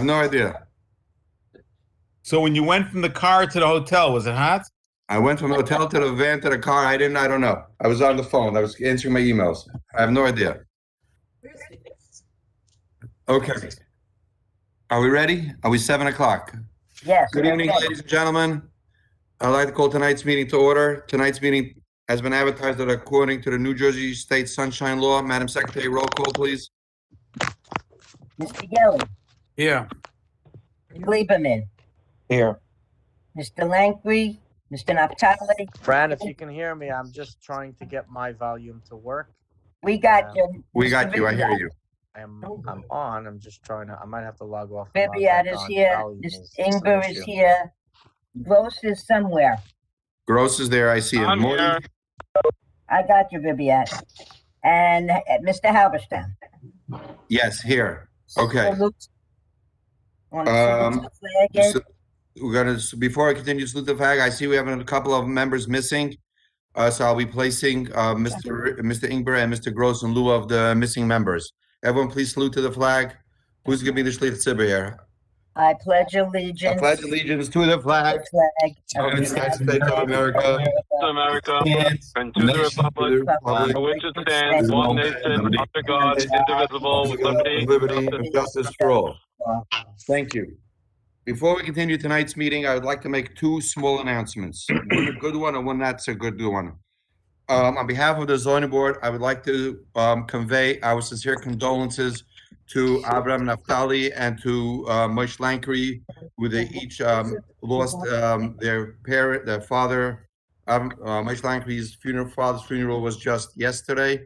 No idea. So when you went from the car to the hotel, was it hot? I went from the hotel to the van to the car. I don't know. I was on the phone. I was answering my emails. I have no idea. Okay. Are we ready? Are we 7 o'clock? Yes. Good evening, ladies and gentlemen. I'd like to call tonight's meeting to order. Tonight's meeting has been advertised that according to the New Jersey State Sunshine Law. Madam Secretary, roll call, please. Mr. Gelli, Yeah. Lieberman, Here. Mr. Langley, Mr. Naftali. Fran, if you can hear me, I'm just trying to get my volume to work. We got you. We Mr. got you. I hear you. I'm on. I'm just trying to. I might have to log off. and log Viviat back is on. here. Volume Mr. is an Ingber is issue. here. Gross is somewhere. Gross is there. I see him. I'm Morty? here. I got you, Viviat. And Mr. Halberstam. Yes, here. Okay. Want to salute the flag, Ed? So we're gonna, before I continue to salute the flag, I see we have a couple of members missing. So I'll be placing Mr. Ingber and Mr. Gross in lieu of the missing members. Everyone, please salute to the flag. Who's gonna be the Shliach Tzibur here? I pledge I allegiance. pledge allegiance to the flag flag of the United States of America To America and to and the republic for which it stands, one nation, under God, indivisible, with liberty and justice for all. Thank you. Before we continue tonight's meeting, I would like to make two small announcements. One a good one and one not so good one. On behalf of the zoning board, I would like to convey our sincere condolences to Abraham Naftali and to Moshe Lankry, who they each lost their parent, their father. Moshe Lankry's father's funeral was just yesterday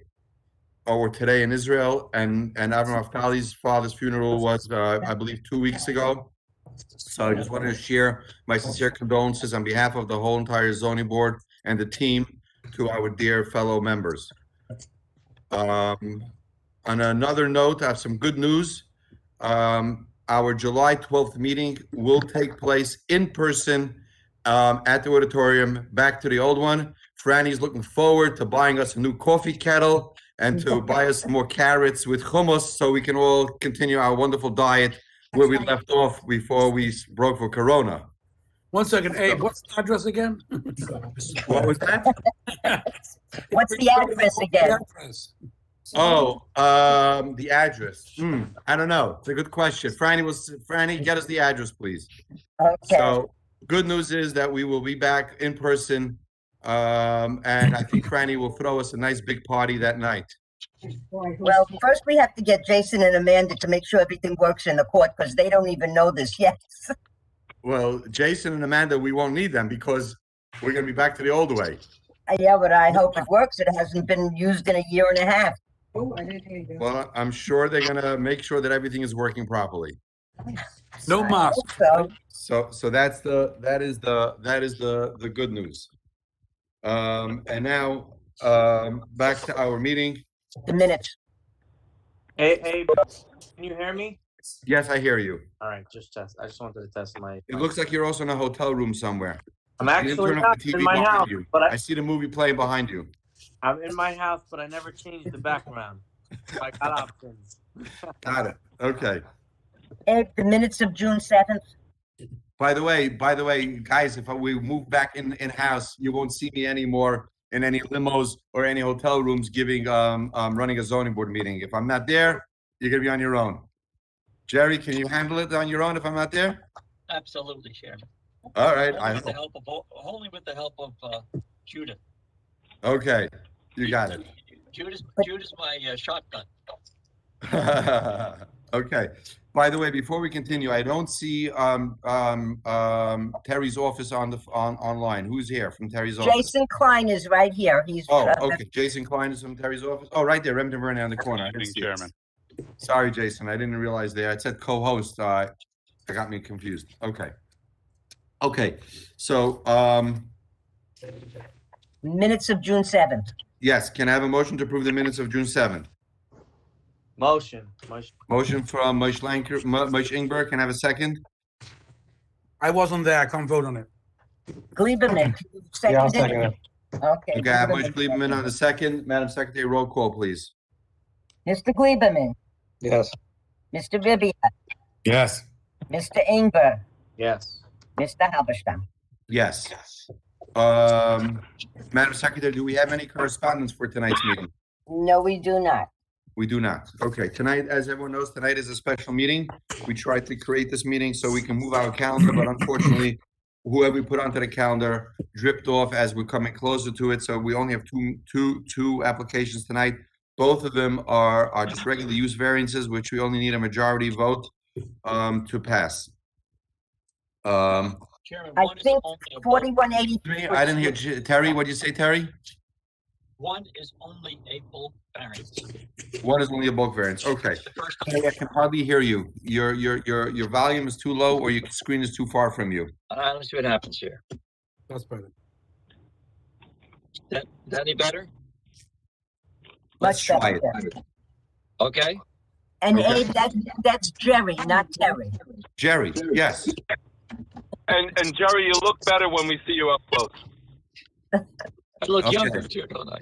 or today in Israel, and Abraham Naftali's father's funeral was, I believe, 2 weeks ago. So I just wanted to share my sincere condolences on behalf of the whole entire zoning board and the team to our dear fellow members. On another note, I have some good news. Our July 12th meeting will take place in person at the auditorium, back to the old one. Franny's looking forward to buying us a new coffee kettle and to buy us some more carrots with hummus so we can all continue our wonderful diet where we left off before we broke for Corona. 1 second, Abe, what's the address again? What was that? What's the address again? Oh, the address. I don't know. It's a good question. Franny, get us the address, please. Okay. So, good news is that we will be back in person, and I think Franny will throw us a nice big party that night. Well, first we have to get Jason and Amanda to make sure everything works in the court because they don't even know this yet. Well, Jason and Amanda, we won't need them because we're going to be back to the old way. Yeah, but I hope it works. It hasn't been used in a year and a half. Well, I'm sure they're going to make sure that everything is working properly. No mask. So that is the good news. And now back to our meeting. The minutes. Hey, can you hear me? Yes, I hear you. All right, just test. I just wanted to test my. It looks like you're also in a hotel room somewhere. I'm You didn't actually turn off not the TV in my behind house, you. but I see the movie playing behind you. I'm in my house, but I never changed the background. I got options. Got it. Okay. Ed, the minutes of June 7th. By the way, guys, if we move back in-house, you won't see me anymore in any limos or any hotel rooms giving running a zoning board meeting. If I'm not there, you're gonna be on your own. Jerry, can you handle it on your own if I'm not there? Absolutely, Chairman. All right. Only with the help of Judith. Okay, you got it. Judith's my shotgun. Okay. By the way, before we continue, I don't see Terry's office online. Who's here from Terry's office? Jason Klein is right here. He's Okay. Jason Klein is from Terry's office. Oh, right there, Remington Vernon on the corner. I didn't see it. Chairman. Sorry, Jason. I didn't realize there. It said co-host. It got me confused. Okay. Okay. So, minutes of June 7th. yes, can I have a motion to approve the minutes of June 7th? Motion. Motion from Moshe Ingber. Can I have a second? I wasn't there, I can't vote on it. Gleberman. Yeah, I'll Seconded? second it. Okay. Okay, I have Moshe Gleberman on the second. Madam Secretary, roll call, please. Mr. Gleberman. Yes. Mr. Vivian. Yes. Mr. Ingber, Yes. Mr. Halberstam. Yes. Madam Secretary, do we have any correspondence for tonight's meeting? No, we do not. We do not. Okay, tonight, as everyone knows, tonight is a special meeting. We tried to create this meeting so we can move our calendar, but unfortunately, whoever we put onto the calendar dripped off as we're coming closer to it. So we only have two applications tonight. Both of them are just regular use variances, which we only need a majority vote to pass. Chairman, I one is think only a bulk, 4183. I didn't hear, Terry, what'd you say, Terry? one is only a bulk variance. One is only a bulk variance. Okay. The first, Terry, I can hardly hear you. Your volume is too low or your screen is too far from you. let's see what happens here. That's better. Is that any better? Let's Much try better. it. Okay, And Okay. Abe, that's Jerry, not Terry. Jerry, yes. And Jerry, you look better when we see you up close. I look Okay. younger too, don't I?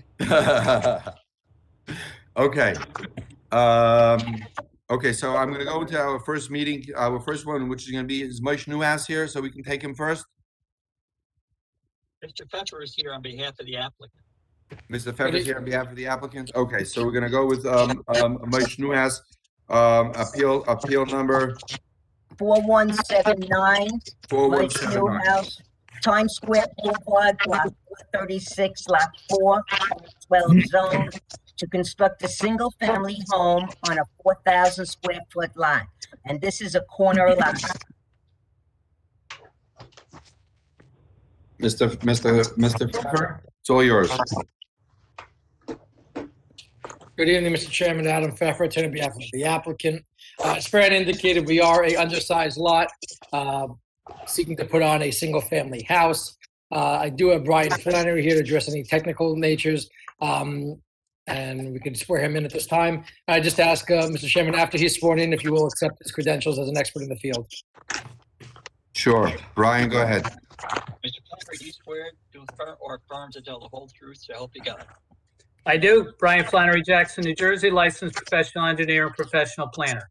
Okay. Okay, so I'm gonna go to our first meeting, our first one, which is gonna be, is Moshe Newhouse here, so we can take him first? Mr. Pfeffer is here on behalf of the applicant. Mr. Pfeffer's here on behalf of the applicant? Okay, so we're gonna go with, Moshe Newhouse, appeal number 4179, Mike 4179. Newhouse, Times Square Boulevard, block 436, lot 4, 12 zone, to construct a single-family home on a 4,000 square foot lot. And this is a corner lot. Mr. Pfeffer, it's all yours. Good evening, Mr. Chairman. Adam Pfeffer, attorney on behalf of the applicant. As Fran indicated, we are a undersized lot seeking to put on a single-family house. I do have Brian Flannery here to address any technical natures, and we can swear him in at this time. I just ask Mr. Chairman, after he's sworn in, if you will accept his credentials as an expert in the field. Sure. Brian, go ahead. Mr. Pfeffer, do you swear to affirm or affirm to tell the whole truth, so help you God? I do. Brian Flannery, Jackson, New Jersey, licensed professional engineer and professional planner.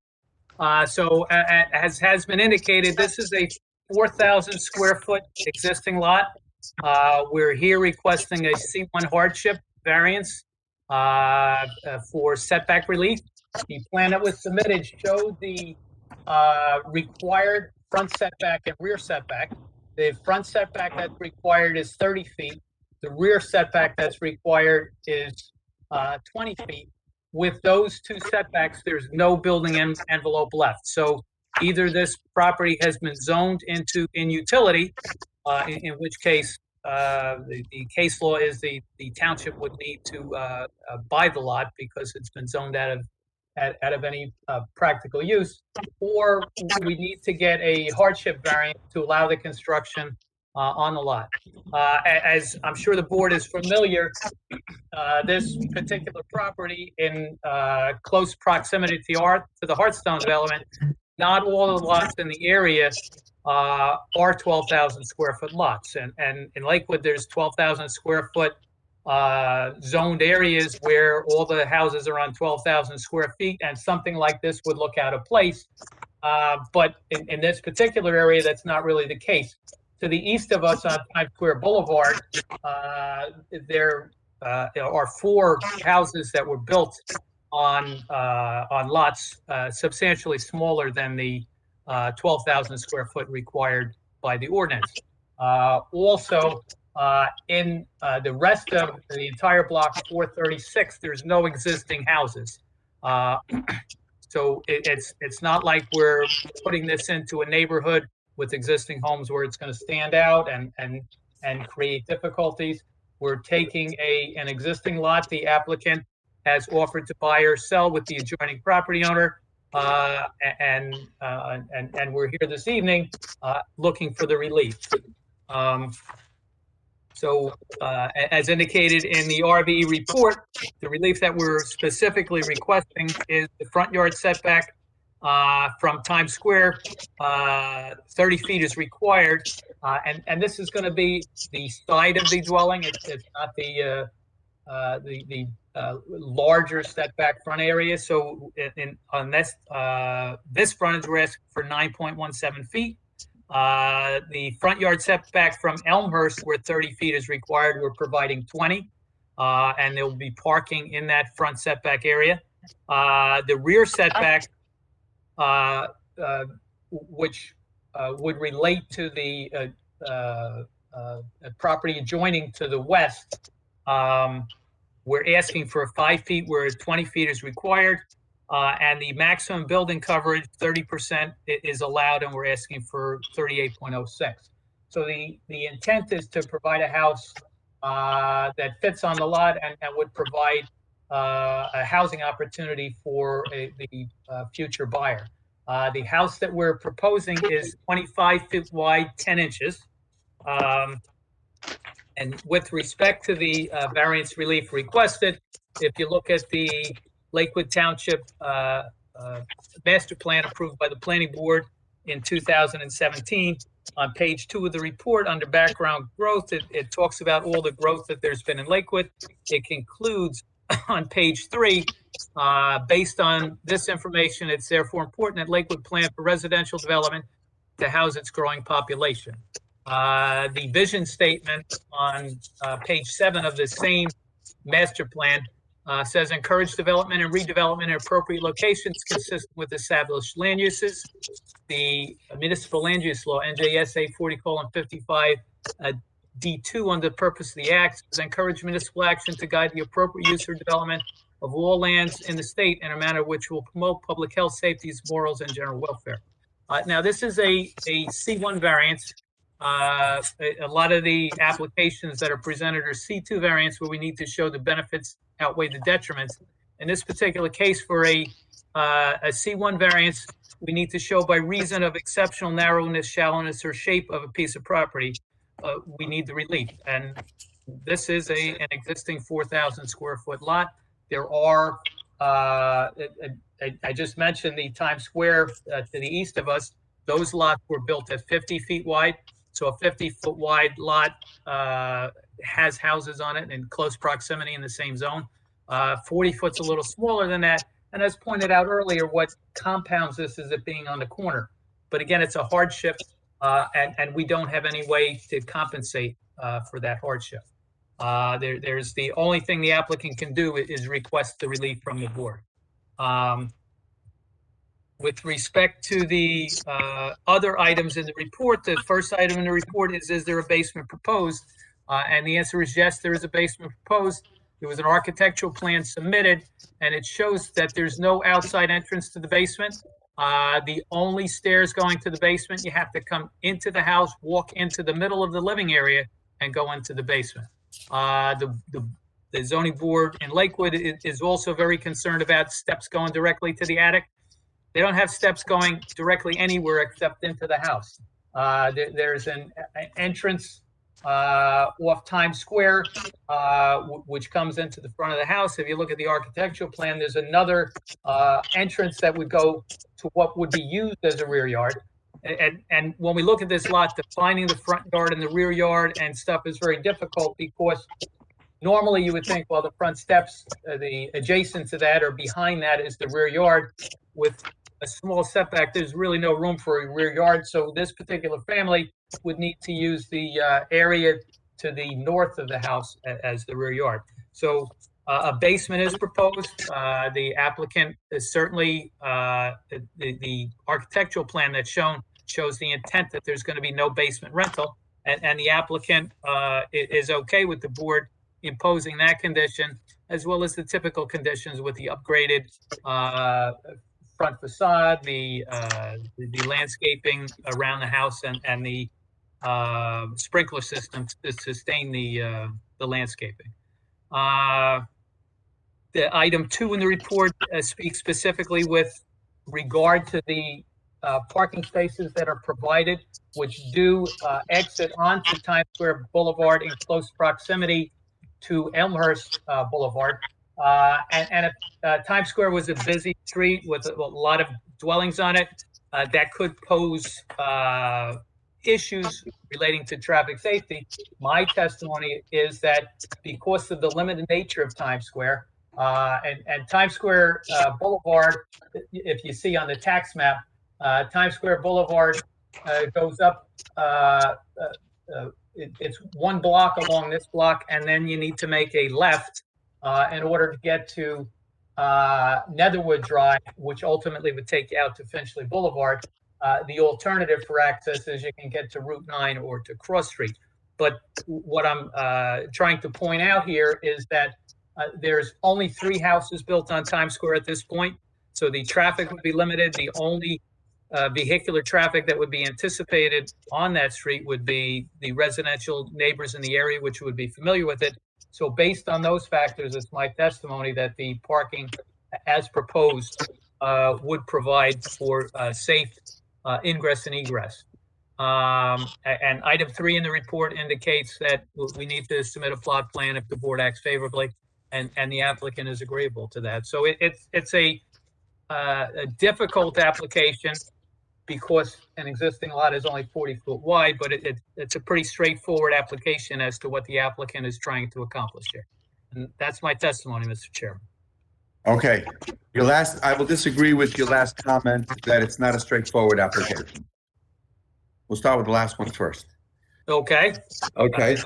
So as has been indicated, this is a 4,000 square foot existing lot. We're here requesting a C1 hardship variance for setback relief. The plan that was submitted showed the required front setback and rear setback. The front setback that's required is 30 feet. The rear setback that's required is 20 feet. With those two setbacks, there's no building envelope left. So either this property has been zoned into utility, in which case the case law is the township would need to buy the lot because it's been zoned out of any practical use, or we need to get a hardship variance to allow the construction on the lot. As I'm sure the board is familiar, this particular property in close proximity to the Hearthstone development, not all the lots in the area are 12,000 square foot lots. And in Lakewood, there's 12,000 square foot zoned areas where all the houses are on 12,000 square feet, and something like this would look out of place. But in this particular area, that's not really the case. To the east of us on Times Square Boulevard, there are 4 houses that were built on lots substantially smaller than the 12,000 square foot required by the ordinance. Also, in the rest of the entire block 436, there's no existing houses. So it's not like we're putting this into a neighborhood with existing homes where it's going to stand out and create difficulties. We're taking an existing lot the applicant has offered to buy or sell with the adjoining property owner, and we're here this evening looking for the relief. So as indicated in the RVE report, the relief that we're specifically requesting is the front yard setback from Times Square, 30 feet is required. And this is going to be the side of the dwelling. It's not larger setback front area. So on this frontage, we're asking for 9.17 feet. The front yard setback from Elmhurst, where 30 feet is required, we're providing 20. And there will be parking in that front setback area. The rear setback, which would relate to the property adjoining to the west, we're asking for 5 feet where 20 feet is required. And the maximum building coverage, 30% is allowed, and we're asking for 38.06. So the intent is to provide a house that fits on the lot and would provide a housing opportunity for the future buyer. The house that we're proposing is 25 feet wide, 10 inches. And with respect to the variance relief requested, if you look at the Lakewood Township master plan approved by the planning board in 2017, on page 2 of the report under background growth, it talks about all the growth that there's been in Lakewood. It concludes on page 3, based on this information, it's therefore important that Lakewood plan for residential development to house its growing population. The vision statement on page 7 of the same master plan says encourage development and redevelopment in appropriate locations consistent with established land uses. The municipal land use law, NJSA 40:55 D2, under the purpose of the act, says encourage municipal action to guide the appropriate use or development of all lands in the state in a manner which will promote public health, safety, morals, and general welfare. Now, this is a C1 variance. A lot of the applications that are presented are C2 variants, where we need to show the benefits outweigh the detriments. In this particular case, for a C1 variance, we need to show by reason of exceptional narrowness, shallowness, or shape of a piece of property, we need the relief. And this is an existing 4,000 square foot lot. There are, I just mentioned the Times Square to the east of us. Those lots were built at 50 feet wide. So a 50-foot wide lot has houses on it in close proximity in the same zone. 40 foot's a little smaller than that. And as pointed out earlier, what compounds this is it being on the corner. But again, it's a hardship, and we don't have any way to compensate for that hardship. There's the only thing the applicant can do is request the relief from the board. With respect to the other items in the report, the first item in the report is there a basement proposed? And the answer is yes, there is a basement proposed. There was an architectural plan submitted, and it shows that there's no outside entrance to the basement. The only stairs going to the basement, you have to come into the house, walk into the middle of the living area, and go into the basement. The zoning board in Lakewood is also very concerned about steps going directly to the attic. They don't have steps going directly anywhere except into the house. There's an entrance off Times Square, which comes into the front of the house. If you look at the architectural plan, there's another entrance that would go to what would be used as a rear yard. And when we look at this lot, defining the front yard and the rear yard and stuff is very difficult, because normally you would think, well, the front steps, the adjacent to that or behind that is the rear yard. With a small setback, there's really no room for a rear yard. So this particular family would need to use the area to the north of the house as the rear yard. So a basement is proposed. The applicant is certainly, the architectural plan that's shown shows the intent that there's going to be no basement rental. And the applicant is okay with the board imposing that condition, as well as the typical conditions with the upgraded front facade, the landscaping around the house, and the sprinkler system to sustain the landscaping. The item 2 in the report speaks specifically with regard to the parking spaces that are provided, which do exit onto Times Square Boulevard in close proximity to Elmhurst Boulevard. And if Times Square was a busy street with a lot of dwellings on it, that could pose issues relating to traffic safety. My testimony is that because of the limited nature of Times Square, and Times Square Boulevard, if you see on the tax map, Times Square Boulevard goes up, it's one block along this block, and then you need to make a left in order to get to Netherwood Drive, which ultimately would take you out to Finchley Boulevard. The alternative for access is you can get to Route 9 or to Cross Street. But what I'm trying to point out here is that there's only 3 houses built on Times Square at this point, so the traffic would be limited. The only vehicular traffic that would be anticipated on that street would be the residential neighbors in the area, which would be familiar with it. So based on those factors, it's my testimony that the parking as proposed would provide for safe ingress and egress. And item 3 in the report indicates that we need to submit a plot plan if the board acts favorably, and the applicant is agreeable to that. So it's a difficult application because an existing lot is only 40 foot wide, but it's a pretty straightforward application as to what the applicant is trying to accomplish here. And that's my testimony, Mr. Chairman. Okay, I will disagree with your last comment that it's not a straightforward application. We'll start with the last one first. Okay. Okay.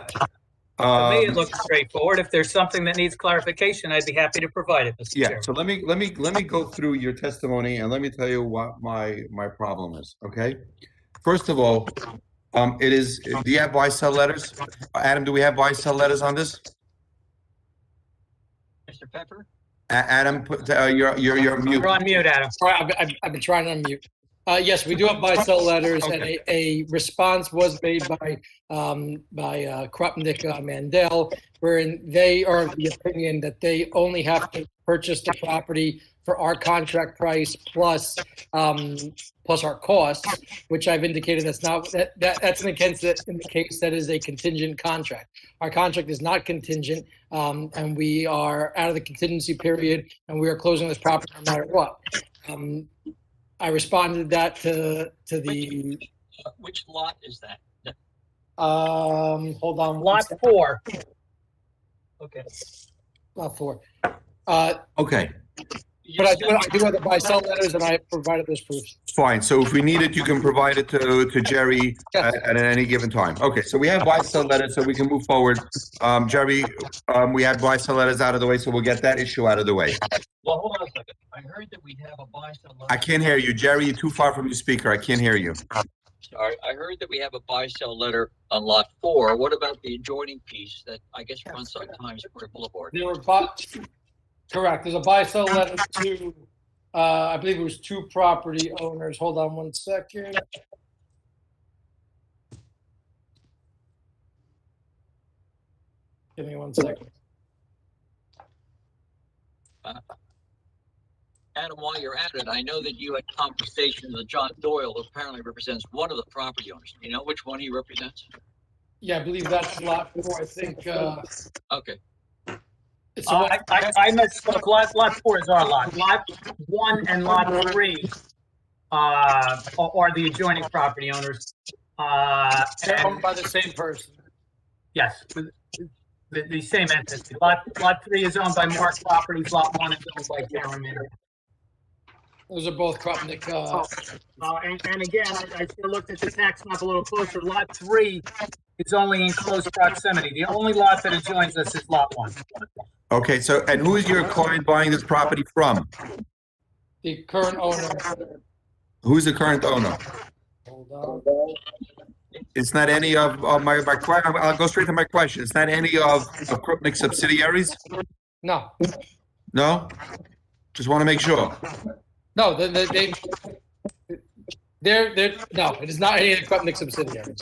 To me, it looks straightforward. If there's something that needs clarification, I'd be happy to provide it, Mr. Yeah, Chairman. so let me go through your testimony and let me tell you what my problem is, okay? First of all, do you have buy-sell letters? Adam, do we have buy-sell letters on this? Mr. Pfeffer? Adam, you're mute. You're on mute, Adam. All right, I've been trying to unmute. Yes, we do have buy-sell letters, and a response was made by Krupnik Mandel, wherein they are of the opinion that they only have to purchase the property for our contract price plus our costs, which I've indicated that's not that's in the case that is a contingent contract. Our contract is not contingent, and we are out of the contingency period, and we are closing this property no matter what. I responded that to the Which lot is that? hold on. Lot 4. Okay. Lot 4. Okay, But I do have the buy-sell letters, and I provided those proofs. fine. So if we need it, you can provide it to Jerry at any given time. Okay, so we have buy-sell letters, so we can move forward. Jerry, we have buy-sell letters out of the way, so we'll get that issue out of the way. Well, hold on a second. I heard that we have a buy-sell letter. I can't hear you, Jerry. You're too far from your speaker. I can't hear you. Sorry, I heard that we have a buy-sell letter on lot 4. What about the adjoining piece that I guess runs on Times Square Boulevard? There were correct. There's a buy-sell letter to, I believe it was 2 property owners. Hold on one second. Give me 1 second. Adam, while you're at it, I know that you had conversation with John Doyle, who apparently represents one of the property owners. Do you know which one he represents? Yeah, I believe that's lot 4. I think. Okay. It's I misspoke. Lot 4 is our lot. Lot 1 and lot 3 are the adjoining property owners. they're owned by the same person. Yes, the same entity. Lot 3 is owned by Mark Properties. Lot 1 is owned by Karen Manor. Those are both Krupnik. And again, I still looked at the tax map a little closer. Lot 3 is only in close proximity. The only lot that adjoins us is lot 1. Okay, so, and who is your client buying this property from? The current owner. Who's the current owner? Hold on. It's not any of my question. I'll go straight to my question. It's not any of Krupnik subsidiaries? No, No? Just want to make sure. no, they're no. It is not any of the Krupnik subsidiaries.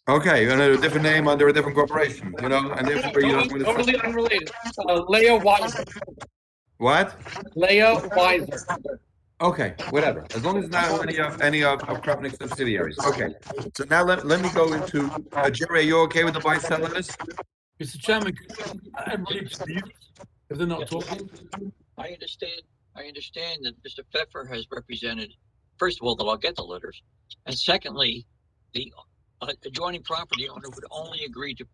Okay, under a different name, under a different corporation, you know, and therefore you don't. Totally unrelated. Leah Weiser. What? Leah Weiser. Okay, whatever. As long as it's not any of Krupnik subsidiaries. Okay. So now let me go into Jerry. Are you okay with the buy-sell letters? Mr. Chairman, everybody speak if they're not talking. I understand that Mr. Pfeffer has represented, first of all, that I'll get the letters. And secondly, adjoining property owner would only agree to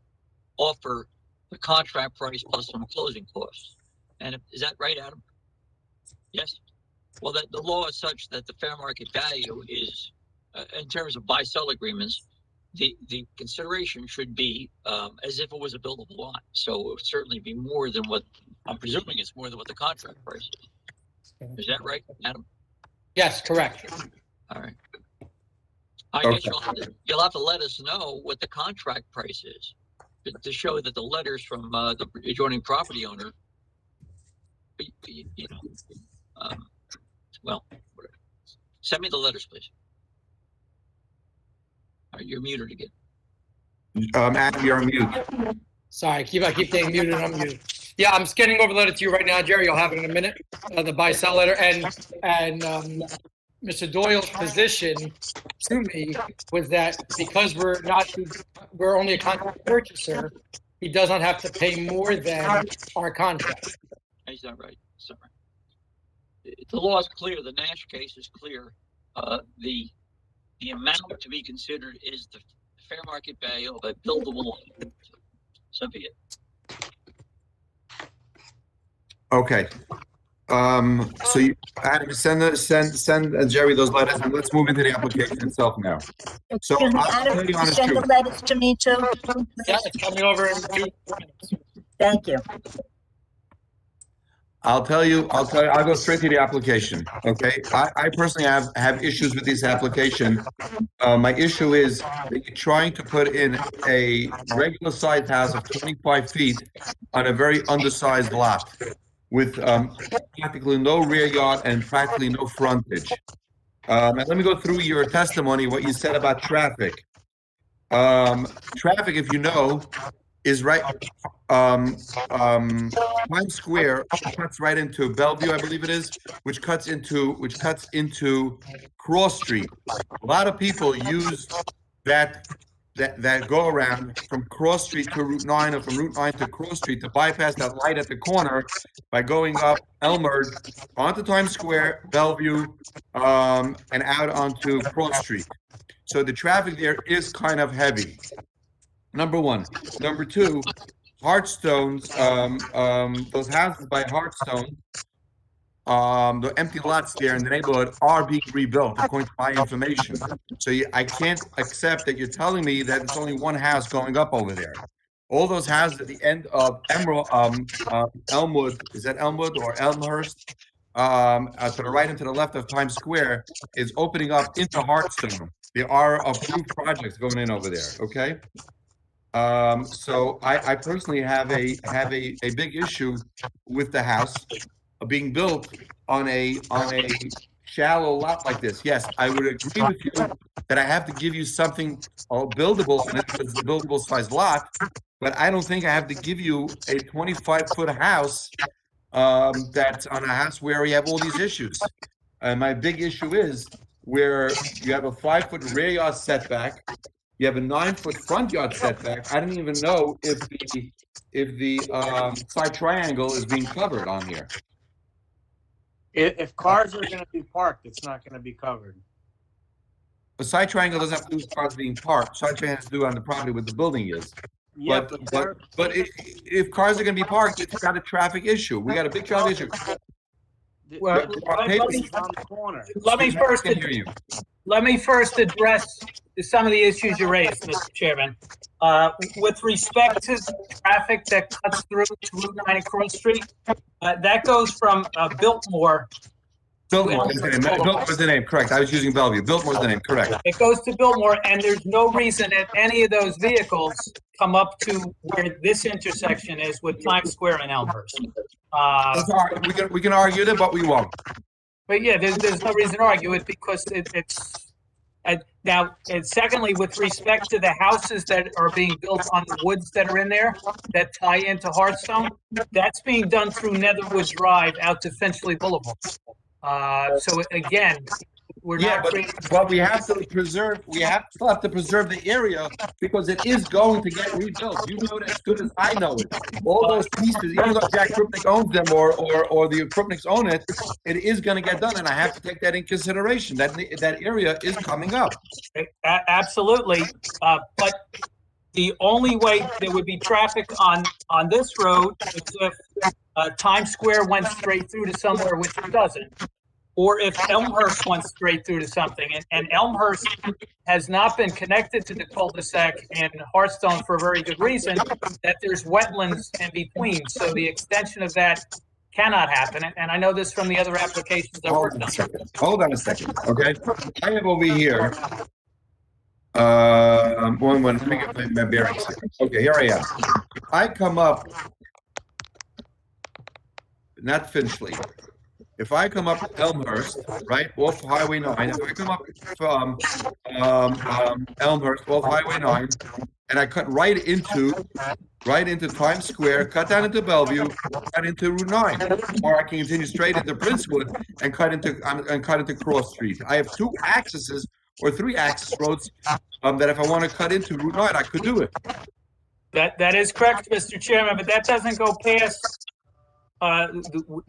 offer the contract price plus some closing costs. And is that right, Adam? Yes. Well, that the law is such that the fair market value is, in terms of buy-sell agreements, the consideration should be as if it was a buildable lot. So it would certainly be more than what, I'm presuming it's more than what the contract price is. Is that right, Adam? Yes, correct. All right. I guess you'll have to let us know what the contract price is to show that the letters from the adjoining property owner, you know, well, whatever. Send me the letters, please. All right, you're muted again. Adam, you're on mute. Sorry, I keep getting muted and unmuted. Yeah, I'm scanning over the letter to you right now, Jerry. You'll have it in a minute. The buy-sell letter and Mr. Doyle's position to me was that because we're only a contract purchaser, he does not have to pay more than our contract. Is that right? Sorry. The law is clear. The Nash case is clear. The amount to be considered is the fair market value of a buildable lot. So be it. Okay. So you, Adam, send Jerry those letters, and let's move into the application itself now. So Excuse me, I'll Adam, tell you on the send the truth. letters to me too. Yeah, it's coming over in 2 minutes. Thank you. I'll go straight to the application, okay? I personally have issues with this application. My issue is that you're trying to put in a regular sized house of 25 feet on a very undersized lot with practically no rear yard and practically no frontage. And let me go through your testimony, what you said about traffic. Traffic, if you know, is right, Times Square cuts right into Bellevue, I believe it is, which cuts into Cross Street. A lot of people use that go around from Cross Street to Route 9 or from Route 9 to Cross Street to bypass that light at the corner by going up Elmwood onto Times Square, Bellevue, and out onto Cross Street. So the traffic there is kind of heavy. Number one. Number two, Hearthstones, those houses by Hearthstone, the empty lots there in the neighborhood are being rebuilt, according to my information. So I can't accept that you're telling me that it's only one house going up over there. All those houses at the end of Elmwood, is that Elmwood or Elmhurst? To the right and to the left of Times Square is opening up into Hearthstone. There are approved projects going in over there, okay? So I personally have a big issue with the house being built on a shallow lot like this. Yes, I would agree with you that I have to give you something buildable on it because it's a buildable size lot, but I don't think I have to give you a 25-foot house that's on a house where we have all these issues. And my big issue is where you have a 5-foot rear yard setback. You have a 9-foot front yard setback. I don't even know if the side triangle is being covered on here. If cars are gonna be parked, it's not gonna be covered. The side triangle doesn't have to do with cars being parked. Side triangle has to do on the property where the building is. Yeah, But if cars are gonna be parked, it's got a traffic issue. We got a big traffic issue. Well, Let me on the corner. Let me first address some of the issues you raised, Mr. Chairman. With respect to traffic that cuts through to Route 9 and Cross Street, that goes from Biltmore. Biltmore is the name. Biltmore is the name, correct. I was using Bellevue. Biltmore is the name, correct. It goes to Biltmore, and there's no reason that any of those vehicles come up to where this intersection is with Times Square and Elmhurst. We can argue that, but we won't. But yeah, there's no reason to argue it because it's now. And secondly, with respect to the houses that are being built on the woods that are in there that tie into Hearthstone, that's being done through Netherwood Drive out to Finchley Boulevard. So again, we're Yeah, not creating. but we have to preserve, still have to preserve the area because it is going to get rebuilt. You know it as good as I know it. All those pieces, even though Jack Krupnik owns them or the Krupniks own it, it is gonna get done, and I have to take that in consideration. That area is coming up. Absolutely, but the only way there would be traffic on this road is if Times Square went straight through to somewhere, which it doesn't, or if Elmhurst went straight through to something. And Elmhurst has not been connected to the cul-de-sac in Hearthstone for a very good reason, that there's wetlands in between. So the extension of that cannot happen. And I know this from the other applications I worked on. Hold on a second, okay? I have over here, let me get my bearings. Okay, here I am. I come up, not Finchley. If I come up Elmhurst, right, off Highway 9, if I come up from Elmhurst off Highway 9, and I cut right into Times Square, cut down into Bellevue, cut into Route 9, or I can continue straight into Princewood and cut into Cross Street. I have 2 accesses or 3 access roads that if I want to cut into Route 9, I could do it. That is correct, Mr. Chairman, but that doesn't go past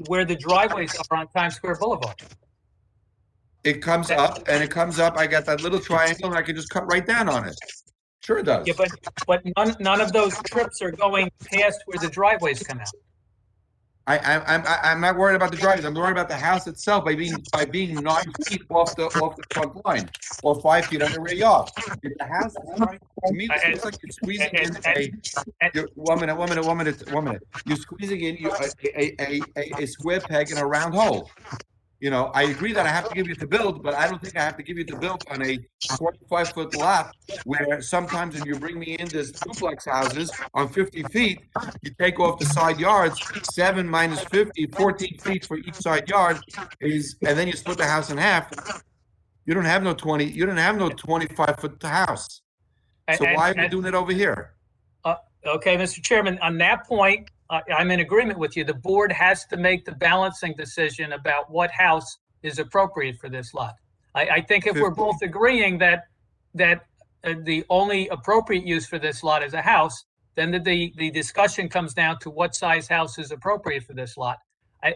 where the driveways are on Times Square Boulevard. It comes up, I got that little triangle, and I can just cut right down on it. Sure it does. Yeah, but none of those trips are going past where the driveways come out. I'm not worried about the driveways. I'm worried about the house itself by being 9 feet off the front line, or 5 feet on the rear yard. If the house is trying, to me, this looks like you're squeezing in one minute. You're squeezing in a square peg in a round hole. You know, I agree that I have to give you to build, but I don't think I have to give you to build on a 45-foot lot where sometimes when you bring me in this duplex houses on 50 feet, you take off the side yards, 7 minus 50, 14 feet for each side yard and then you split the house in half. You don't have no 25-foot house. So why are we doing it over here? Okay, Mr. Chairman, on that point, I'm in agreement with you. The board has to make the balancing decision about what house is appropriate for this lot. I think if we're both agreeing that the only appropriate use for this lot is a house, then the discussion comes down to what size house is appropriate for this lot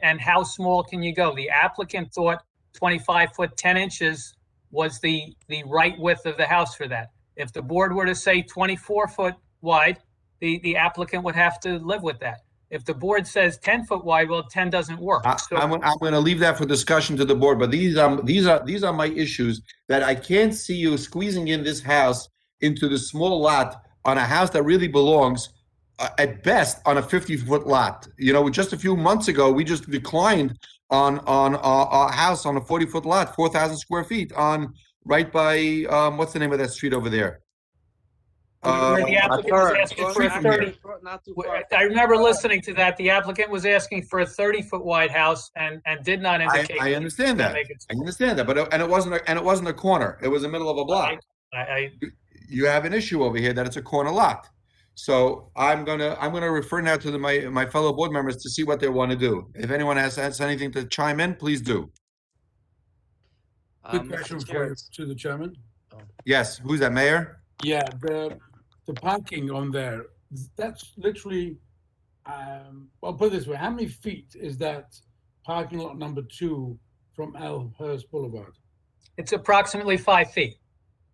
and how small can you go. The applicant thought 25 foot 10 inches was the right width of the house for that. If the board were to say 24 foot wide, the applicant would have to live with that. If the board says 10 foot wide, well, 10 doesn't work. So, I'm going to leave that for discussion to the board, but these are my issues that I can't see you squeezing in this house into the small lot on a house that really belongs at best on a 50-foot lot. You know, just a few months ago, we just declined on a house on a 40-foot lot, 4,000 square feet on right by what's the name of that street over there? where the applicant was asking for a 30. I remember listening to that. The applicant was asking for a 30-foot wide house and did not indicate. I understand that. I understand that, but it wasn't a corner. It was the middle of a block. You have an issue over here that it's a corner lot. So I'm gonna refer now to my fellow board members to see what they want to do. If anyone has anything to chime in, please do. Quick question to the chairman. Yes, who's that, Mayor? Yeah, the parking on there, that's literally, I'll put it this way, how many feet is that parking lot number 2 from Elmhurst Boulevard? It's approximately 5 feet.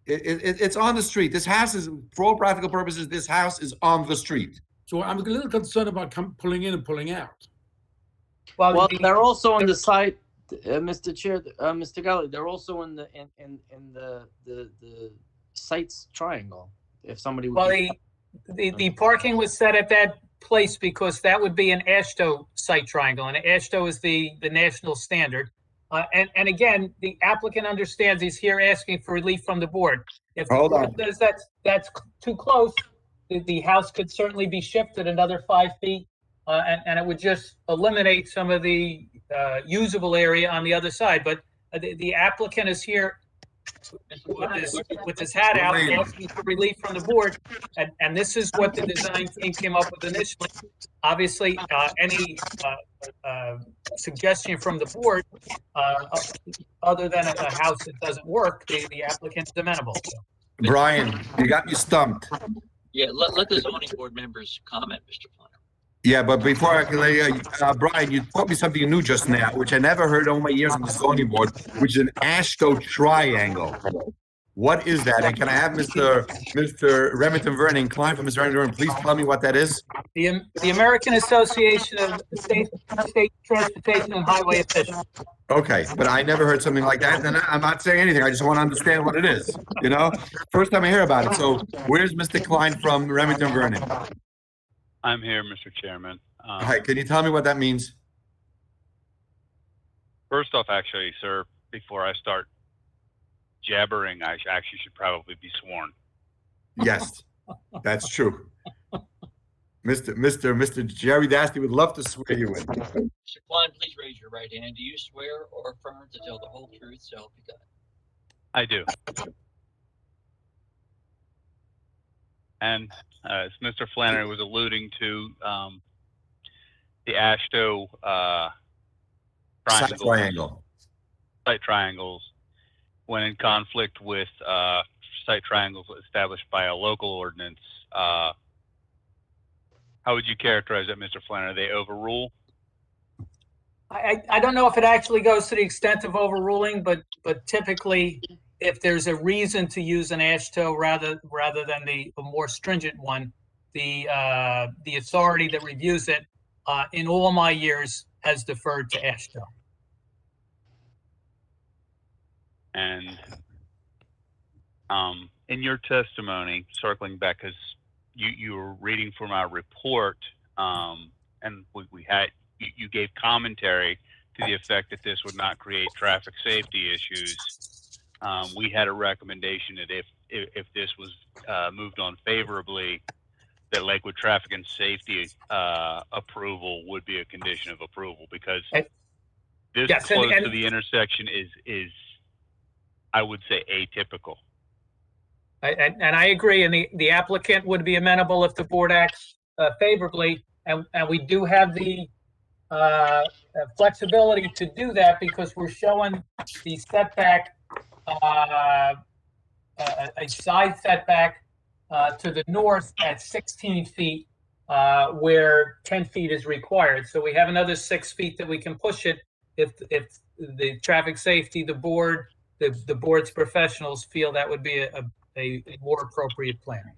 It's on the street. This house is, for all practical purposes, this house is on the street. So I'm a little concerned about pulling in and pulling out. Well, they're also on the side, Mr. Chair, Mr. Galley. They're also in the sites triangle. If somebody would. Well, the parking was set at that place because that would be an AASHTO site triangle, and AASHTO is the national standard. And again, the applicant understands he's here asking for relief from the board. If the board says that's too close, the house could certainly be shifted another 5 feet, and it would just eliminate some of the usable area on the other side. But the applicant is here with his hat out, asking for relief from the board, and this is what the design team came up with initially. Obviously, any suggestion from the board, other than a house that doesn't work, the applicant is amenable. Brian, you got me stumped. Yeah, let the zoning board members comment, Mr. Flannery. Yeah, but before I can let you, Brian, you taught me something new just now, which I never heard all my years on the zoning board, which is an AASHTO triangle. What is that? And can I have Mr. Remington Vernon, Klein from Mr. Remington Vernon, please tell me what that is? The American Association of State Transportation and Highway Officials. Okay, but I never heard something like that, and I'm not saying anything. I just want to understand what it is, you know? First time I hear about it. So where's Mr. Klein from Remington Vernon? I'm here, Mr. Chairman. Hi, can you tell me what that means? First off, actually, sir, before I start jabbering, I actually should probably be sworn. Yes, that's true. Mr. Jerry Dasty would love to swear you in. Mr. Klein, please raise your right hand. Do you swear or affirm to tell the whole truth, so help you God? I do. And as Mr. Flannery was alluding to, the AASHTO site triangles, when in conflict with site triangles established by a local ordinance, how would you characterize that, Mr. Flannery? They overrule? I don't know if it actually goes to the extent of overruling, but typically, if there's a reason to use an AASHTO rather than the more stringent one, the authority that reviews it, in all my years, has deferred to AASHTO. And in your testimony, circling back, because you were reading from our report, and you gave commentary to the effect that this would not create traffic safety issues. We had a recommendation that if this was moved on favorably, that Lakewood traffic and safety approval would be a condition of approval, because this close to the intersection is, I would say, atypical. And I agree, and the applicant would be amenable if the board acts favorably, and we do have the flexibility to do that because we're showing the setback, a side setback to the north at 16 feet, where 10 feet is required. So we have another 6 feet that we can push it if the traffic safety, the board, the board's professionals feel that would be a more appropriate plan.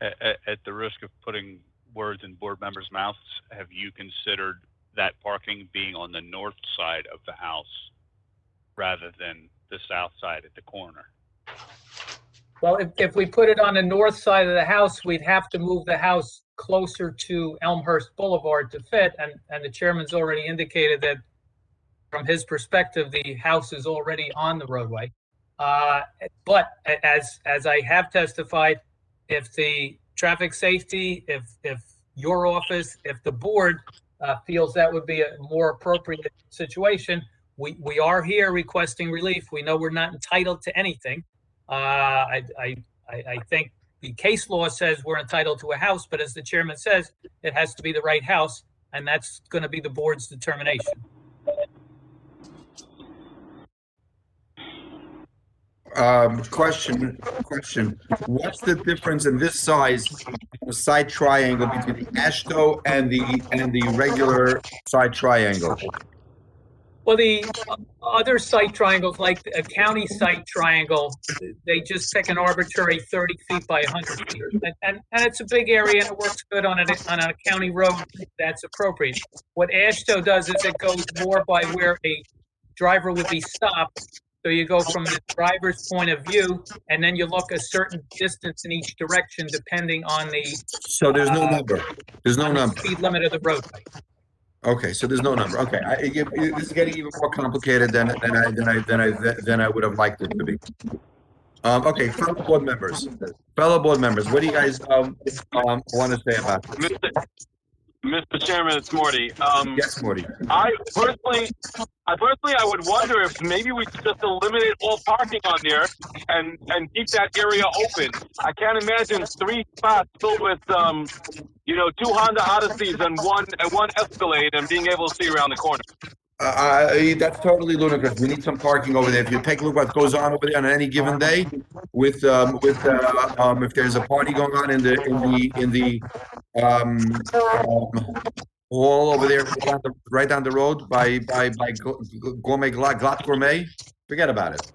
At the risk of putting words in board members' mouths, have you considered that parking being on the north side of the house rather than the south side at the corner? Well, if we put it on the north side of the house, we'd have to move the house closer to Elmhurst Boulevard to fit, and the chairman's already indicated that from his perspective, the house is already on the roadway. But as I have testified, if the traffic safety, if your office, if the board feels that would be a more appropriate situation, we are here requesting relief. We know we're not entitled to anything. I think the case law says we're entitled to a house, but as the chairman says, it has to be the right house, and that's going to be the board's determination. Question. What's the difference in this size, the side triangle between the AASHTO and the regular side triangle? Well, the other site triangles, like a county site triangle, they just pick an arbitrary 30 feet by 100 feet. And it's a big area and it works good on a county road that's appropriate. What AASHTO does is it goes more by where a driver would be stopped. So you go from the driver's point of view, and then you look a certain distance in each direction, depending on the. So there's no number. There's no number. Speed limit of the roadway. Okay, so there's no number. Okay, this is getting even more complicated than I would have liked it to be. Okay, fellow board members, what do you guys want to say about this? Mr. Chairman, it's Morty. Yes, Morty. I personally, I would wonder if maybe we should just eliminate all parking on there and keep that area open. I can't imagine 3 spots filled with, 2 Honda Odysseys and one Escalade and being able to see around the corner. That's totally ludicrous. We need some parking over there. If you take a look what goes on over there on any given day, with if there's a party going on in the hall over there right down the road by Gourmet Glatt Gourmet, forget about it.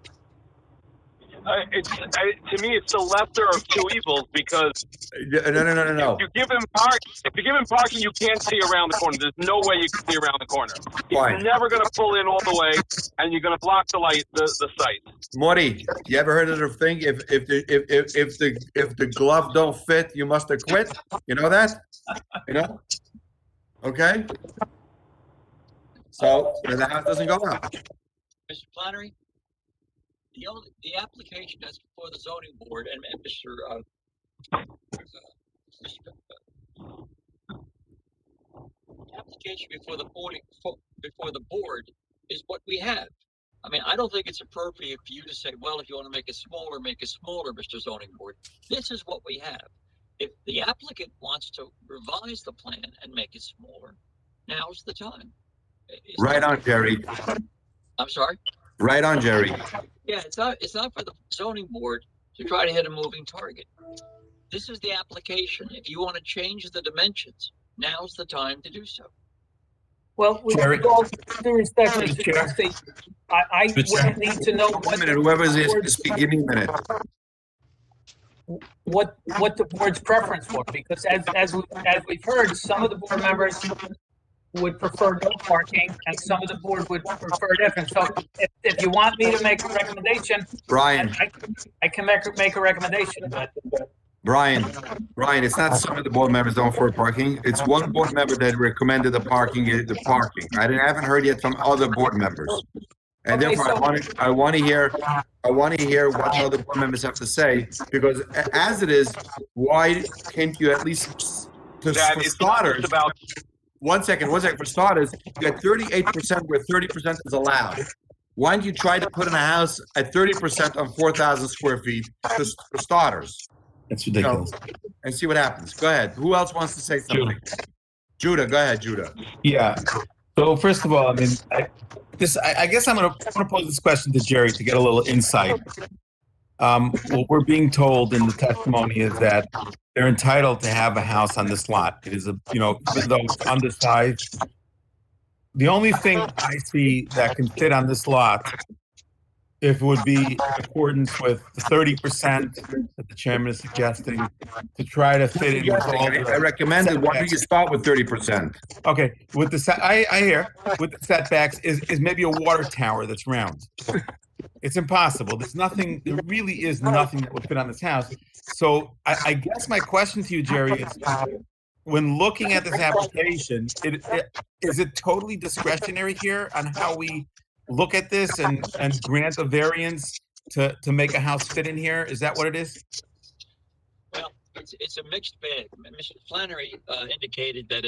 To me, it's the lesser of two evils because No. if you give him parking, you can't see around the corner. There's no way you can see around the corner. Fine. He's never going to pull in all the way, and you're going to block the sight. Morty, you ever heard of the thing? If the glove don't fit, you must have quit. You know that? You know? Okay. So the house doesn't go up. Mr. Flannery, the application that's before the zoning board and Mr. The application before the board is what we have. I mean, I don't think it's appropriate for you to say, well, if you want to make it smaller, Mr. Zoning Board. This is what we have. If the applicant wants to revise the plan and make it smaller, now's the time. Right on, Jerry. I'm sorry? Right on, Jerry. Yeah, it's not for the zoning board to try to hit a moving target. This is the application. If you want to change the dimensions, now's the time to do so. Well, with Jerry. all due respect, Mr. Mr. Chair. Trustee, I would need to know Wait a minute, whoever's speaking, give me a minute. what the board's preference was, because as we've heard, some of the board members would prefer no parking, and some of the board would prefer different. So if you want me to make a recommendation, Brian, I can make a recommendation. But Brian, it's not some of the board members don't prefer parking. It's one board member that recommended the parking. I haven't heard yet from other board members. And Okay, therefore, I want to hear what other board members have to say, because as it is, why can't you at least, for starters, one second, for starters, you got 38% where 30% is allowed. Why don't you try to put in a house at 30% on 4,000 square feet for starters? That's ridiculous. And see what happens. Go ahead. Who else wants to say something? Judah, go ahead, Judah. Yeah. So first of all, I mean, I guess I'm going to pose this question to Jerry to get a little insight. What we're being told in the testimony is that they're entitled to have a house on this lot. It is even though it's undersized. The only thing I see that can fit on this lot, if it would be in accordance with the 30% that the chairman is suggesting, to try to fit in with all the I recommend it. Why don't you start with 30%? Okay, with the I hear with the setbacks is maybe a water tower that's round. It's impossible. There really is nothing that would fit on this house. So I guess my question to you, Jerry, is when looking at this application, is it totally discretionary here on how we look at this and grant a variance to make a house fit in here? Is that what it is? Well, it's a mixed bag. Mr. Flannery indicated that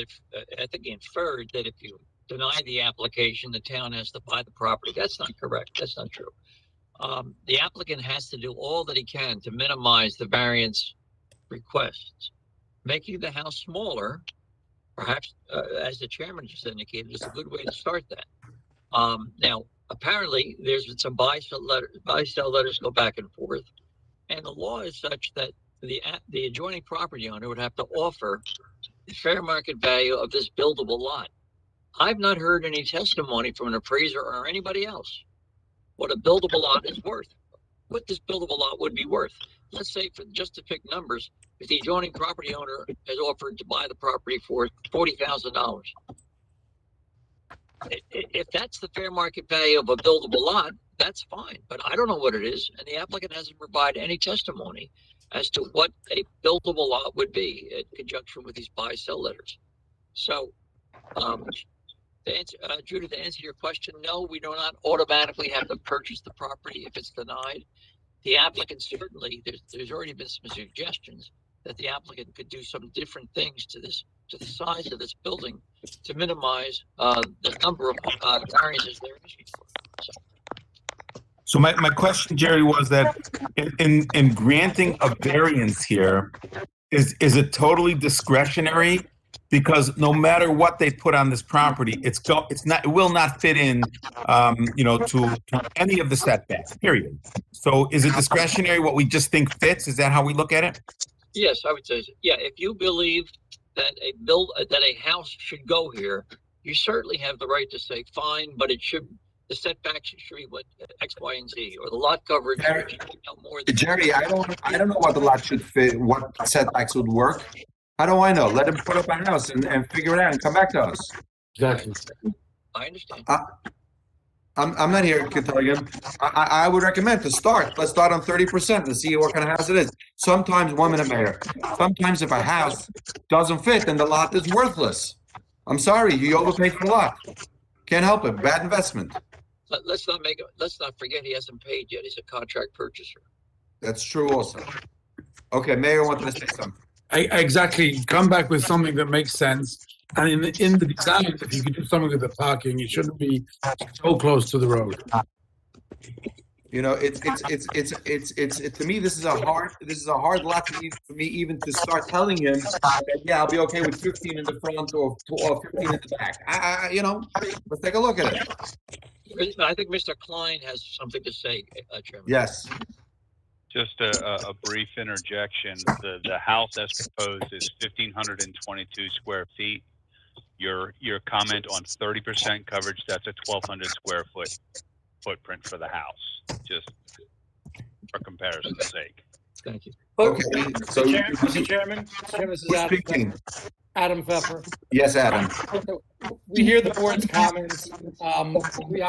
I think he inferred that if you deny the application, the town has to buy the property. That's not correct. That's not true. The applicant has to do all that he can to minimize the variance requests. Making the house smaller, perhaps, as the chairman just indicated, is a good way to start that. Now, apparently, there's been some buy-sell letters go back and forth, and the law is such that the adjoining property owner would have to offer the fair market value of this buildable lot. I've not heard any testimony from an appraiser or anybody else what a buildable lot is worth, what this buildable lot would be worth. Let's say, just to pick numbers, if the adjoining property owner has offered to buy the property for $40,000, if that's the fair market value of a buildable lot, that's fine. But I don't know what it is, and the applicant hasn't provided any testimony as to what a buildable lot would be in conjunction with these buy-sell letters. So, Judith, to answer your question, no, we do not automatically have to purchase the property if it's denied. The applicant certainly, there's already been some suggestions that the applicant could do some different things to this to the size of this building to minimize the number of variances they're asking for. So my question, Jerry, was that in granting a variance here, is it totally discretionary? Because no matter what they put on this property, it will not fit in, to any of the setbacks, period. So is it discretionary what we just think fits? Is that how we look at it? Yes, I would say so. Yeah, if you believe that a house should go here, you certainly have the right to say, fine, but the setbacks should be what X, Y, and Z, or the lot coverage should be no more than. Jerry, I don't know what the lot should fit, what setbacks would work. How do I know? Let him put up a house and figure it out and come back to us. Exactly. I understand. I'm not here to tell you. I would recommend to start. Let's start on 30% and see what kind of house it is. Sometimes, 1 minute, Mayor. Sometimes if a house doesn't fit, then the lot is worthless. I'm sorry, you overpaid for the lot. Can't help it. Bad investment. Let's not forget he hasn't paid yet. He's a contract purchaser. That's true also. Okay, Mayor wanted to say something. Exactly. Come back with something that makes sense. And in the design, if you could do something with the parking, it shouldn't be so close to the road. You know, it's to me, this is a hard lot for me even to start telling him that, yeah, I'll be okay with 15 in the front or 15 in the back. Let's take a look at it. I think Mr. Klein has something to say, Chairman. Yes. Just a brief interjection. The house as proposed is 1,522 square feet. Your comment on 30% coverage, that's a 1,200 square foot footprint for the house, just for comparison's sake. Thank you. Okay. So, Mr. Chairman, this is Adam Pfeffer. Yes, Adam. We hear the board's comments. We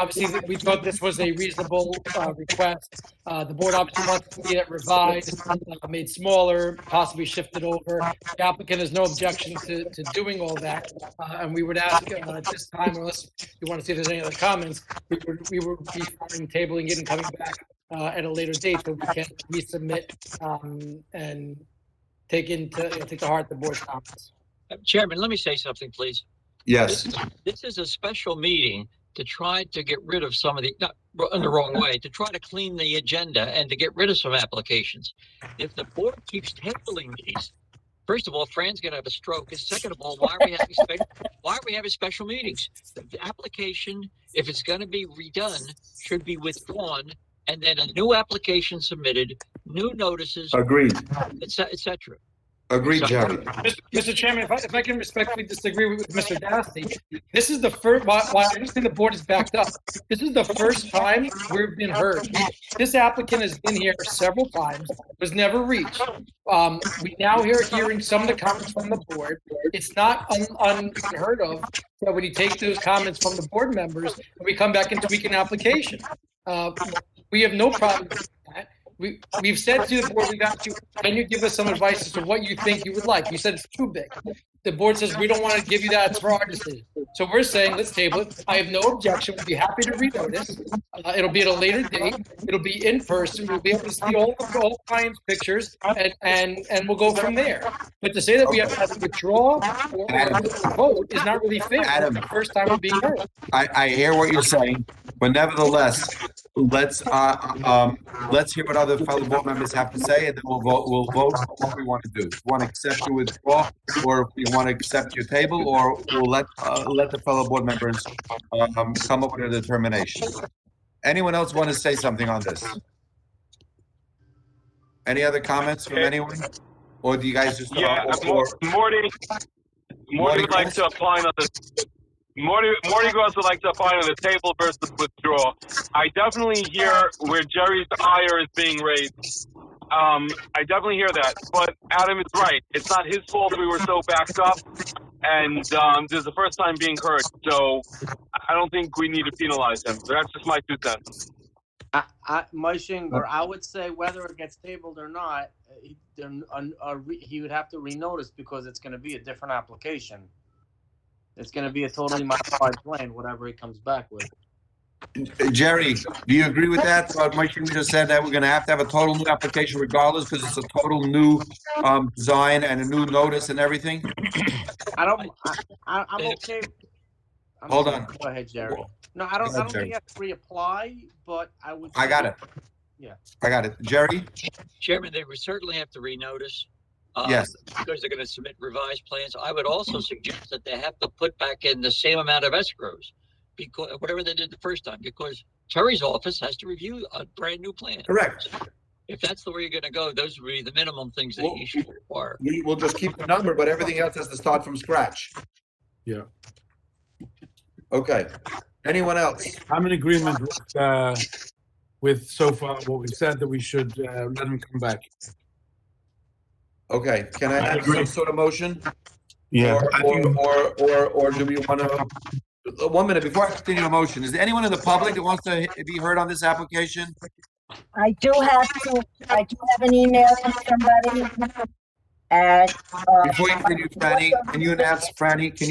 thought this was a reasonable request. The board obviously wants to see it revised, made smaller, possibly shifted over. The applicant has no objection to doing all that. And we would ask at this time, unless you want to see if there's any other comments, we would be fine tabling it and coming back at a later date so we can resubmit and take to heart the board's comments. Chairman, let me say something, please. Yes. This is a special meeting to try to get rid of some of not in the wrong way, to try to clean the agenda and to get rid of some applications. If the board keeps tabling these, first of all, Fran's going to have a stroke. And second of all, why are we having special meetings? The application, if it's going to be redone, should be withdrawn, and then a new application submitted, new notices, Agreed. et cetera. Agreed, Jerry. Mr. Chairman, if I can respectfully disagree with Mr. Dasty, this is the first, while I understand the board is backed up, this is the first time we've been heard. This applicant has been here several times, was never reached. We now hearing some of the comments from the board. It's not unheard of that when you take those comments from the board members, and we come back and tweak an application. We have no problem with that. We've said to the board, we've asked you, can you give us some advice as to what you think you would like? You said it's too big. The board says, we don't want to give you that, it's for our decision. So we're saying, let's table it. I have no objection. We'd be happy to renotice. It'll be at a later date. It'll be in person. We'll be able to see all clients' pictures and we'll go from there. But to say that we have to withdraw or vote is not really fair. Adam, the first time we're being heard. I hear what you're saying, but nevertheless, let's hear what other fellow board members have to say, and then we'll vote on what we want to do. If we want to accept your withdrawal, or if we want to accept your table, or we'll let the fellow board members come up with a determination. Anyone else want to say something on this? Any other comments from anyone? Or do you guys just Morty would like to apply on the Morty Gross would like to apply on the table versus withdraw. I definitely hear where Jerry's ire is being raised. I definitely hear that. But Adam is right. It's not his fault we were so backed up. And this is the first time being heard. So I don't think we need to penalize him. That's just my 2 cents. I would say whether it gets tabled or not, he would have to renotice because it's going to be a different application. It's going to be a totally modified plan, whatever he comes back with. Jerry, do you agree with that? Mike, we just said that we're gonna have to have a total new application regardless, because it's a total new, design and a new notice and everything? I'm okay. I'm Hold sorry. on. Go ahead, Jerry. Well, No, go ahead, I don't Jerry. think you have to reapply, but I would. I got it. Yeah. I got it. Jerry? Chairman, they would certainly have to renotice. Yes. Because they're going to submit revised plans. I would also suggest that they have to put back in the same amount of escrows, because whatever they did the first time, because Terry's office has to review a brand new plan. Correct. If that's the way you're going to go, those would be the minimum things that you should require. We will just keep the number, but everything else has to start from scratch. Yeah. Okay. Anyone else? I'm in agreement with so far what we've said, that we should let them come back. Okay. Can I have some sort of motion? Yeah. Or do we want to? 1 minute before I continue the motion. Is there anyone in the public that wants to be heard on this application? I do have an email from somebody. And, Before you continue, Franny, can you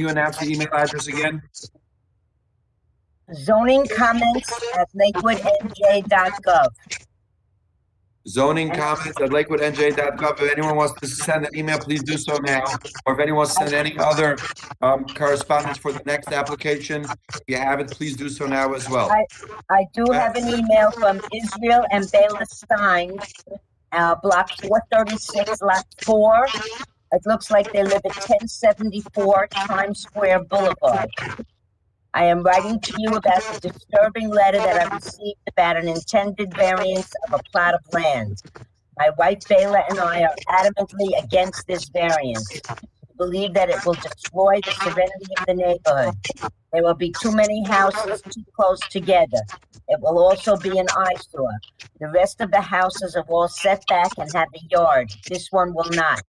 announce the email address again? zoning comments at lakewoodnj.gov. Zoning comments at lakewoodnj.gov. If anyone wants to send an email, please do so now. Or if anyone wants to send any other correspondence for the next application, if you have it, please do so now as well. I do have an email from Israel and Bayla Stein, block 436, lot 4. It looks like they live at 1074 Times Square Boulevard. I am writing to you about the disturbing letter that I received about an intended variance of a plot of land. My wife Bayla and I are adamantly against this variance. We believe that it will destroy the serenity of the neighborhood. There will be too many houses too close together. It will also be an eyesore. The rest of the houses are all set back and have a yard. This one will not.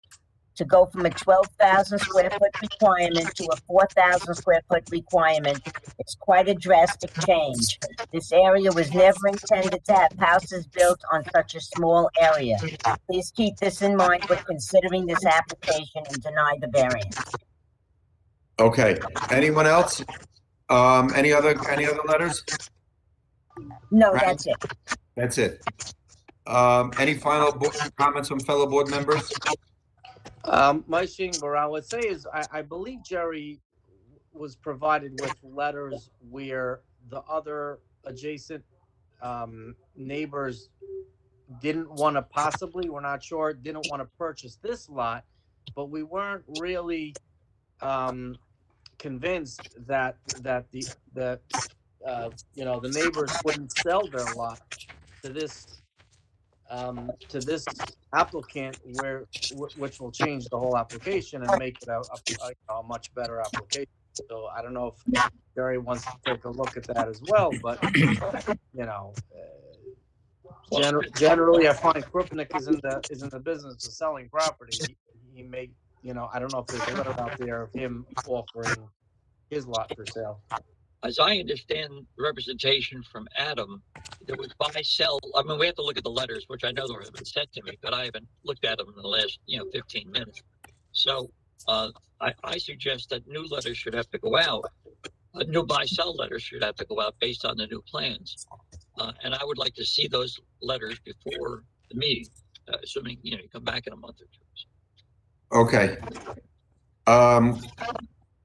To go from a 12,000 square foot requirement to a 4,000 square foot requirement is quite a drastic change. This area was never intended to have houses built on such a small area. Please keep this in mind when considering this application and deny the variance. Okay. Anyone else? Any other letters? No, Right. that's it. That's it. Any final comments from fellow board members? My thing, what I would say is, I believe Jerry was provided with letters where the other adjacent neighbors didn't want to we're not sure, didn't want to purchase this lot, but we weren't really convinced that the neighbors wouldn't sell their lot to this applicant, which will change the whole application and make it a much better application. So I don't know if Jerry wants to take a look at that as well, but generally I find Krupnik is in the business of selling property. He may, I don't know if there's a letter out there of him offering his lot for sale. As I understand the representation from Adam, there was buy-sell. I mean, we have to look at the letters, which I know have been sent to me, but I haven't looked at them in the last, 15 minutes. So I suggest that new letters should have to go out. New buy-sell letters should have to go out based on the new plans. And I would like to see those letters before the meeting, assuming, you come back in a month or two. Okay.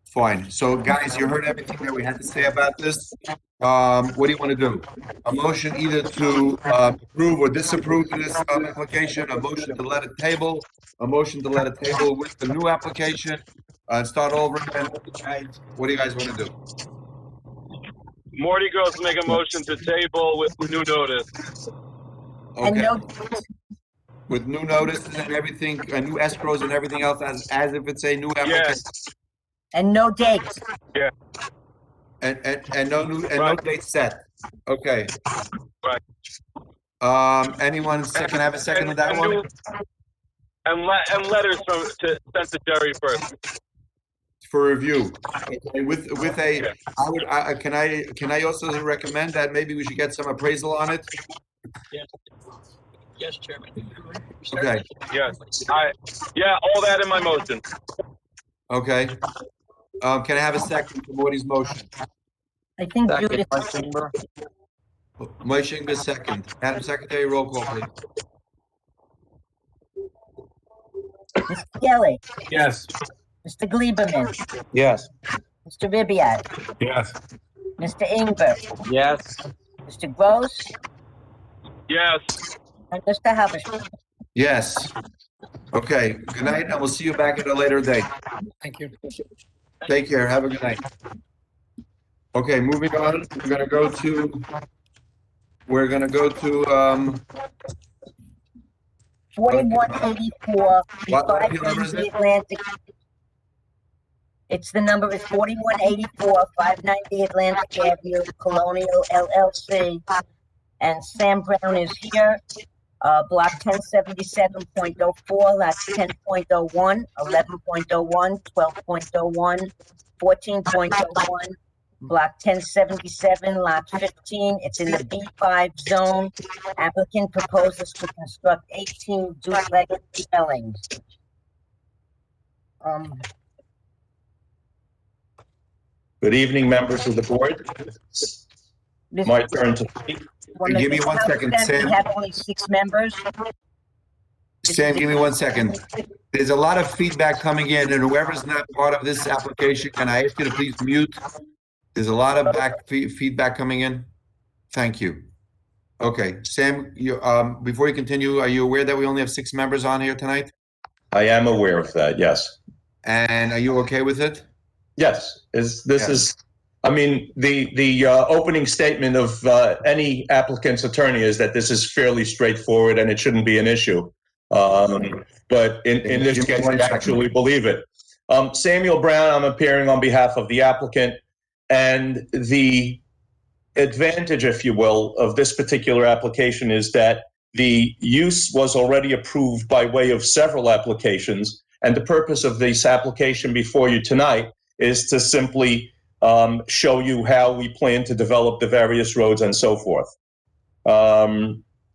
Fine. So guys, you heard everything that we had to say about this. What do you want to do? A motion either to approve or disapprove this application, a motion to let it table, a motion to let it table with the new application, start over again. What do you guys want to do? Morty goes to make a motion to table with new notice. Okay. With new notices and everything, new escrows and everything else as if it's a new application. Yes. And no dates. Yeah. And no date set. Okay. Right. Anyone can have a second on that one? And letters sent to Jerry first. For review. Okay, with a, can I also recommend that maybe we should get some appraisal on it? Yes, Chairman. Okay. Yes. All that in my motion. Okay. Can I have a second for Morty's motion? I think Second, Judith, Mike Greenberg. Moishe Ingber, second. Madam Secretary, roll call, please. Mr. Gelli, Yes. Mr. Gleberman, Yes. Mr. Ribbiat, Yes. Mr. Ingber, Yes. Mr. Gross, Yes. and Mr. Halberstam. Yes. Okay, good night, and we'll see you back at a later date. Thank you. Take care, have a good night. Okay, moving on, we're gonna go to, 4184, what appeal number is 590 it? Atlantic. It's the number is 4184, 590 Atlantic Avenue, Colonial LLC. And Sam Brown is here. Block 1077.04, lots 10.01, 11.01, 12.01, 14.01. Block 1077, lot 15. It's in the B5 zone. Applicant proposes to construct 18 duplex dwellings. Good evening, members of the board. My turn to speak. Give me 1 second, We Sam. have only 6 members. Sam, give me 1 second. There's a lot of feedback coming in, and whoever's not part of this application, can I ask you to please mute? There's a lot of feedback coming in. Thank you. Okay, Sam, you, before you continue, are you aware that we only have 6 members on here tonight? I am aware of that, yes. And are you okay with it? Yes, I mean, the opening statement of any applicant's attorney is that this is fairly straightforward and it shouldn't be an issue. But in this case, I actually believe it. Samuel Brown, I'm appearing on behalf of the applicant, and the advantage, if you will, of this particular application is that the use was already approved by way of several applications, and the purpose of this application before you tonight is to simply show you how we plan to develop the various roads and so forth.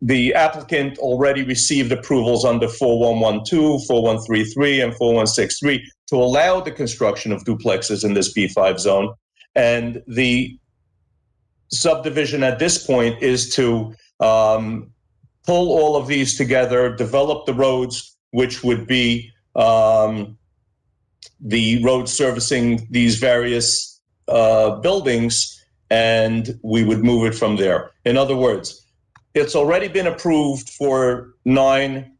The applicant already received approvals under 4112, 4133, and 4163 to allow the construction of duplexes in this B5 zone. And the subdivision at this point is to pull all of these together, develop the roads, which would be the roads servicing these various buildings, and we would move it from there. In other words, it's already been approved for 9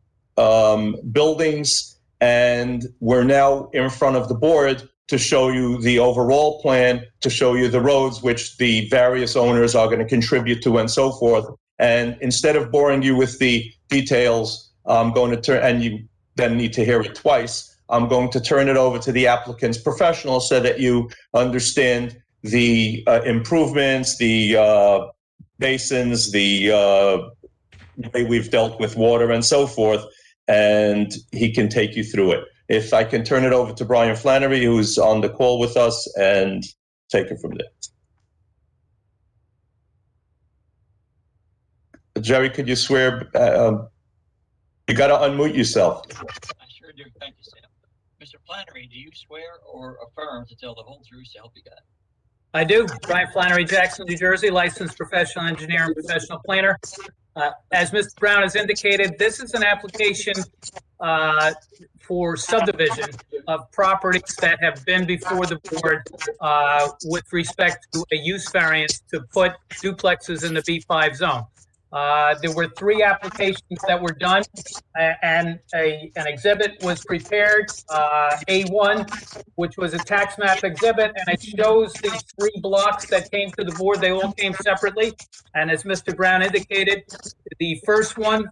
buildings, and we're now in front of the board to show you the overall plan, to show you the roads which the various owners are going to contribute to and so forth. And instead of boring you with the details, I'm going to turn, and you then need to hear it twice, I'm going to turn it over to the applicant's professional so that you understand the improvements, the basins, the way we've dealt with water and so forth, and he can take you through it. If I can turn it over to Brian Flannery, who's on the call with us, and take it from there. Jerry, could you swear? You got to unmute yourself. I sure do. Thank you, Sam. Mr. Flannery, do you swear or affirm to tell the whole truth to help you God? I do. Brian Flannery, Jackson, New Jersey, licensed professional engineer and professional planner. As Mr. Brown has indicated, this is an application for subdivision of properties that have been before the board with respect to a use variance to put duplexes in the B5 zone. There were 3 applications that were done, and an exhibit was prepared, A1, which was a tax map exhibit, and it shows the 3 blocks that came to the board. They all came separately, and as Mr. Brown indicated, the first one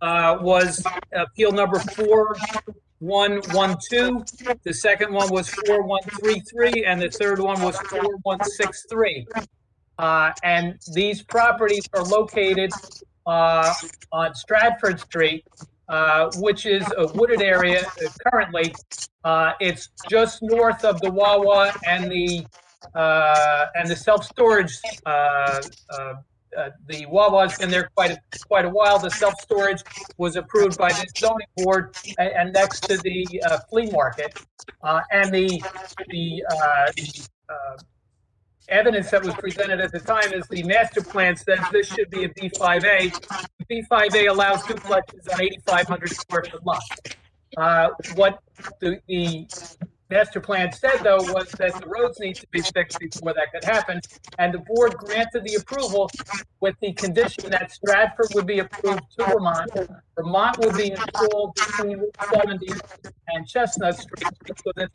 was appeal number 4112, the second one was 4133, and the third one was 4163. And these properties are located on Stratford Street, which is a wooded area currently. It's just north of the Wawa and the self-storage. The Wawa's been there quite a while. The self-storage was approved by the zoning board and next to the flea market, and the evidence that was presented at the time is the master plan says this should be a B5A. B5A allows duplexes on 8,500 square foot lots. What the master plan said, though, was that the roads need to be fixed before that could happen, and the board granted the approval with the condition that Stratford would be approved to Vermont. Vermont would be installed between Route 70 and Chestnut Street, so that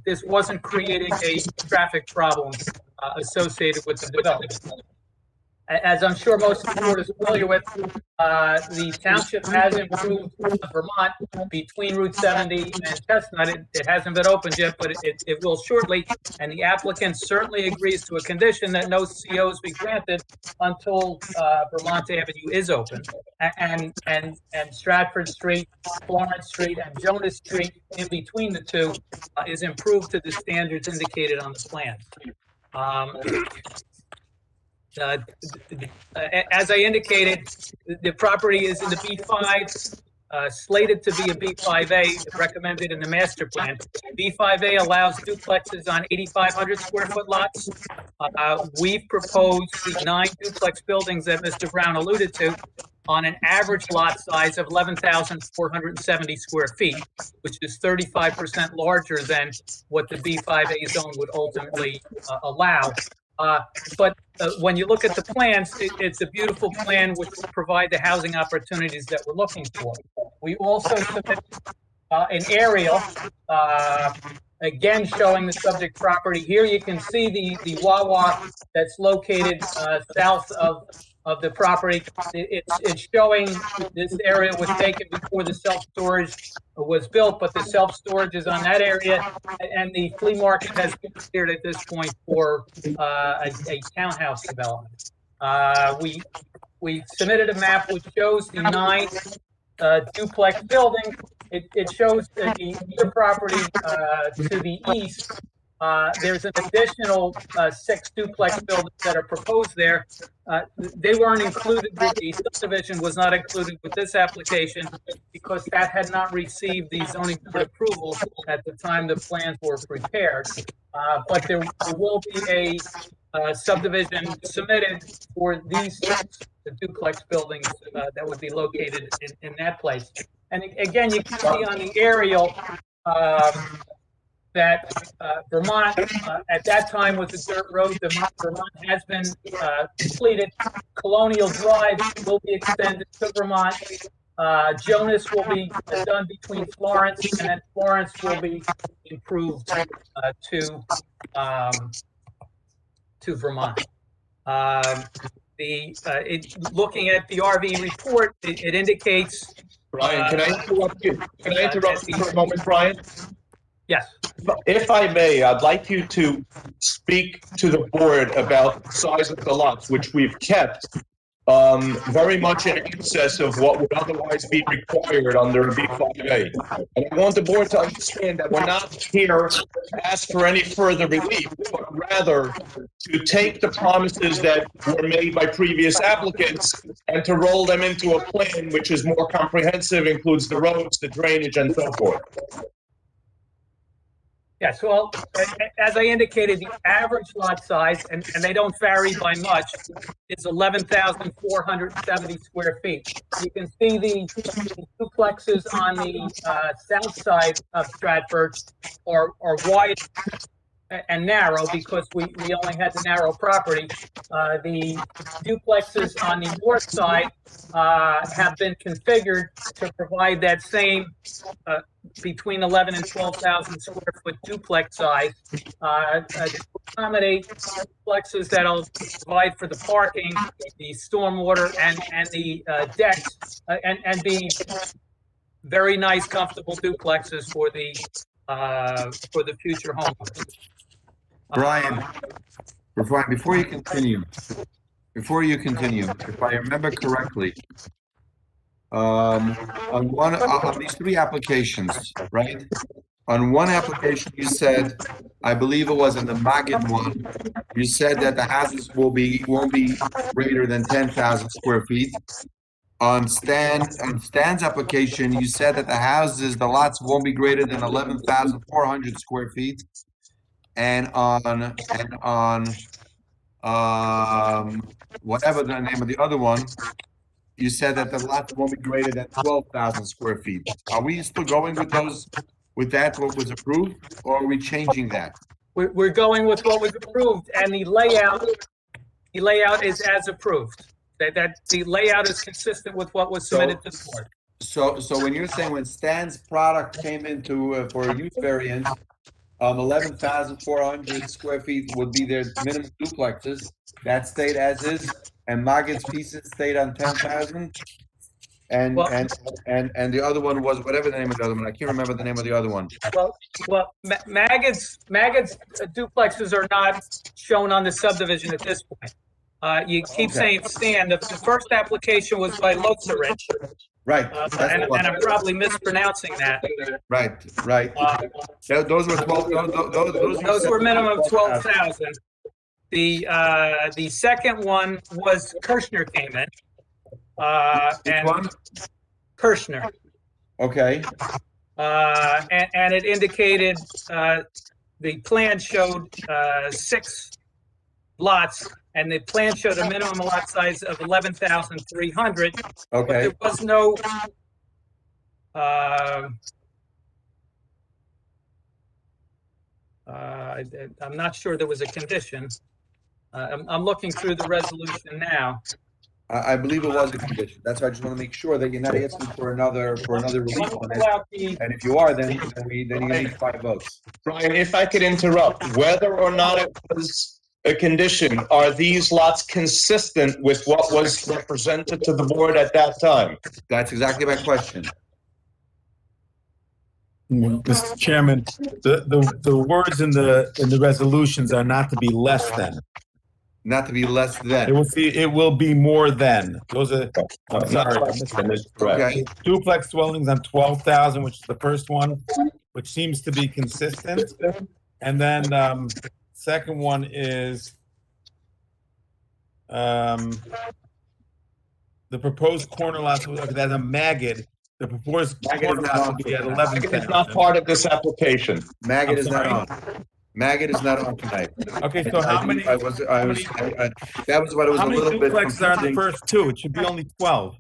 this wasn't creating a traffic problem associated with the development. As I'm sure most of the board is familiar with, the township has improved Vermont between Route 70 and Chestnut. It hasn't been opened yet, but it will shortly. And the applicant certainly agrees to a condition that no COs be granted until Vermont Avenue is open. And Stratford Street, Florence Street, and Jonas Street in between the two is improved to the standards indicated on the plan. As I indicated, the property is in the B5, slated to be a B5A, recommended in the master plan. B5A allows duplexes on 8,500 square foot lots. We've proposed the 9 duplex buildings that Mr. Brown alluded to on an average lot size of 11,470 square feet, which is 35% larger than what the B5A zone would ultimately allow. But when you look at the plans, it's a beautiful plan which will provide the housing opportunities that we're looking for. We also submit an aerial, again showing the subject property. Here you can see the Wawa that's located south of the property. It's showing this area was taken before the self-storage was built, but the self-storage is on that area, and the flea market has been cleared at this point for a townhouse development. We submitted a map which shows the 9 duplex buildings. It shows the property to the east. There's an additional 6 duplex buildings that are proposed there. They weren't included with the subdivision, was not included with this application because that had not received the zoning board approval at the time the plans were prepared. But there will be a subdivision submitted for these 6 duplex buildings that would be located in that place. And again, you can see on the aerial that Vermont at that time was a dirt road. Vermont has been completed. Colonial Drive will be extended to Vermont. Jonas will be done between Florence, and then Florence will be improved to Vermont. Looking at the RV report, it indicates. Brian, can I interrupt you? Can I interrupt you for a moment, Brian? Yes. If I may, I'd like you to speak to the board about the size of the lots, which we've kept very much in excess of what would otherwise be required under a B5A. And I want the board to understand that we're not here to ask for any further relief, but rather to take the promises that were made by previous applicants and to roll them into a plan which is more comprehensive, includes the roads, the drainage, and so forth. Yes, well, as I indicated, the average lot size, and they don't vary by much, is 11,470 square feet. You can see the duplexes on the south side of Stratford are wide and narrow because we only had the narrow property. The duplexes on the north side have been configured to provide that same between 11 and 12,000 square foot duplex size to accommodate duplexes that'll provide for the parking, the stormwater, and the decks, and be very nice, comfortable duplexes for the future homeowners. Brian, before you continue, if I remember correctly, on these 3 applications, right? On one application, you said, I believe it was in the Maggid one, you said that the houses won't be greater than 10,000 square feet. On Stan's application, you said that the lots won't be greater than 11,400 square feet. And on whatever the name of the other one, you said that the lot won't be greater than 12,000 square feet. Are we still going with those, with that, what was approved, or are we changing that? We're going with what was approved, and the layout is as approved. That the layout is consistent with what was submitted to the board. So when you're saying when Stan's product came into, for a use variance, 11,400 square feet would be their minimum duplexes, that stayed as is, and Maggid's pieces stayed on 10,000? And, Well- and the other one was, whatever the name of the other one, I can't remember the name of the other one. Well, Maggot's duplexes are not shown on the subdivision at this point. You keep Okay. saying Stan, the first application was by Lotzerich, Right, and I'm probably mispronouncing that. right. Those were 12, Those were minimum of 12,000. The second one was Kirschner came in. Which And one? Kirschner. Okay, And it indicated, the plan showed 6 lots, and the plan showed a minimum lot size of 11,300. But okay. there was no, I'm not sure there was a condition. I'm looking through the resolution now. I believe it was a condition. That's why I just want to make sure that you're not asking for another relief on it. And if you are, then you need 5 votes. Brian, if I could interrupt, whether or not it was a condition, are these lots consistent with what was represented to the board at that time? That's exactly my question. Mr. Chairman, the words in the resolutions are not to be less than. Not to be less than. It will be more than. Those are, I'm sorry. Okay, Duplex dwellings on 12,000, which is the first one, which seems to be consistent. And then, second one is, the proposed corner lots, that's a Maggid. The proposed corner lots will be at 11,000. It's not part of this application. Maggid is not sorry? on. Maggid is not on tonight. Okay, so how many? That was what it was How a many little bit duplexes are the confusing. first 2? It should be only 12.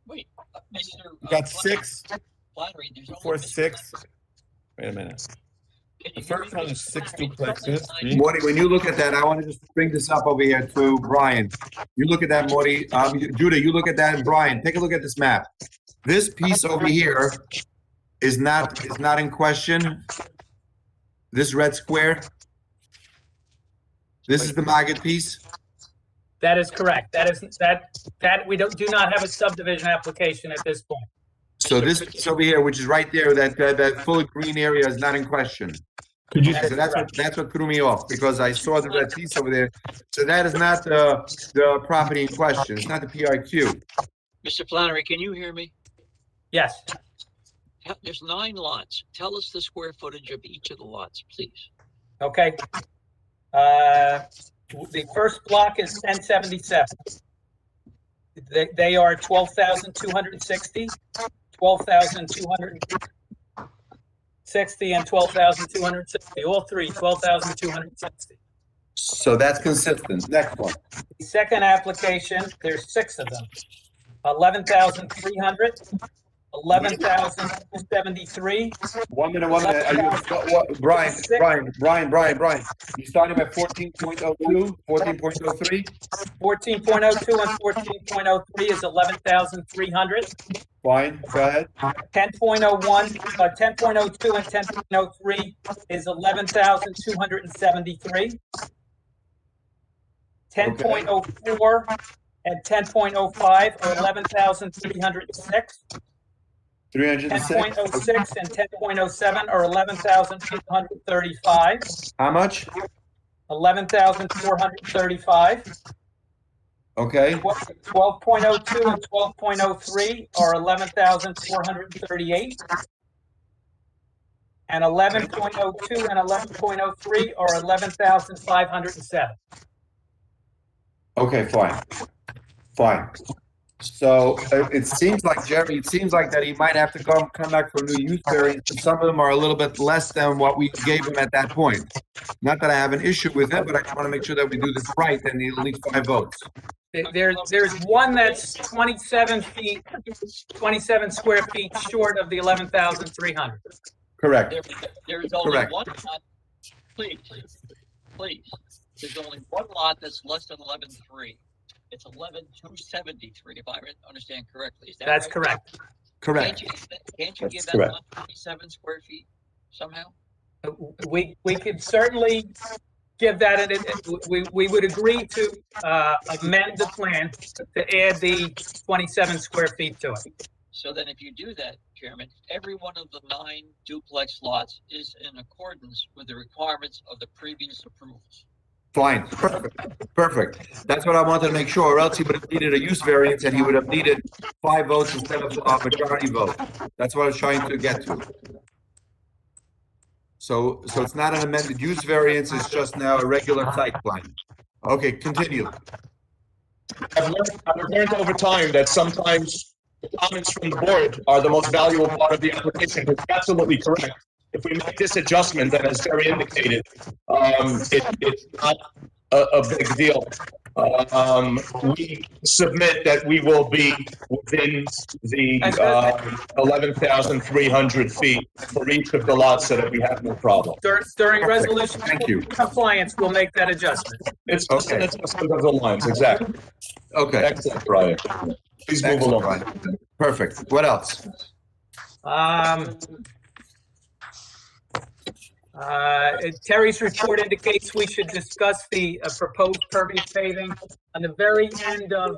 Wait, Mr. You got 6, Flannery, there's only 4, 6. Wait a minute. Can The you hear first me, one is Mr. 6 Flannery? duplexes. Morty, when you look at that, I want to just bring this up over here to Brian. You look at that, Morty. Judah, you look at that, and Brian, take a look at this map. This piece over here is not in question. This red square. This is the Maggid piece. That is correct. That we do not have a subdivision application at this point. So this piece over here, which is right there, that full green area is not in question. Could you? So that's what threw me off, because I saw the red piece over there. So that is not the property in question. It's not the PIQ. Mr. Flannery, can you hear me? Yes. There's 9 lots. Tell us the square footage of each of the lots, please. Okay. The first block is 1077. They are 12,260, 12,260, and 12,260. All three, 12,260. So that's consistent. Next one. The second application, there's 6 of them. 11,300, 11,273. 1 minute. Brian. You starting at 14.02, 14.03? 14.02 and 14.03 is 11,300. Fine, go ahead. 10.01, 10.02 and 10.03 is 11,273. 10.04 and 10.05 are 11,306. 306. 10.06 and 10.07 are 11,235. How much? 11,435. Okay. 12.02 and 12.03 are 11,438. And 11.02 and 11.03 are 11,507. Okay, fine. So it seems like, Jerry, it seems like that he might have to come back for a new use variance, and some of them are a little bit less than what we gave him at that point. Not that I have an issue with it, but I just want to make sure that we do this right, and he'll need 5 votes. There's one that's 27 square feet short of the 11,300. Correct. There's only Correct. one lot, please, there's only one lot that's less than 11.3. It's 11,273, if I understand correctly. Is that That's right? correct. Correct. Can't you give that correct. lot 27 square feet somehow? We could certainly give that, we would agree to amend the plan to add the 27 square feet to it. So then if you do that, Chairman, every one of the 9 duplex lots is in accordance with the requirements of the previous approvals. Fine. Perfect. That's what I wanted to make sure, or else he would have needed a use variance and he would have needed 5 votes instead of a majority vote. That's what I was trying to get to. So it's not an amended use variance, it's just now a regular site plan. Okay, continue. I've learned over time that sometimes the comments from the board are the most valuable part of the application. It's absolutely correct. If we make this adjustment, then as Jerry indicated, it's not a big deal. We submit that we will be within the 11,300 feet for each of the lots so that we have no problem. During resolution Thank you. compliance, we'll make that adjustment. It's just an adjustment of the lines, exactly. Okay. Excellent, Brian. Please move Excellent, along. Brian. Perfect. What else? Terry's report indicates we should discuss the proposed pervious paving on the very end of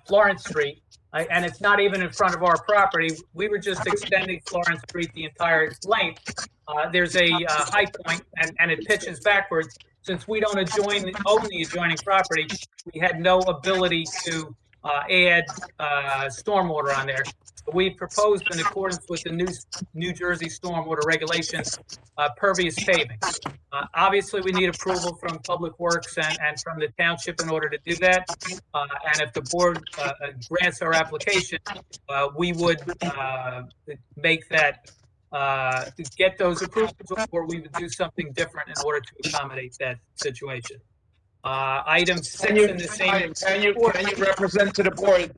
Florence Street. And it's not even in front of our property. We were just extending Florence Street the entire length. There's a high point and it pitches backwards. Since we don't own the adjoining property, we had no ability to add stormwater on there. We proposed, in accordance with the New Jersey stormwater regulations, pervious paving. Obviously, we need approval from Public Works and from the township in order to do that. And if the board grants our application, we would make that, get those approvals, or we would do something different in order to accommodate that situation. Item 6 in the same. Can you represent to the board?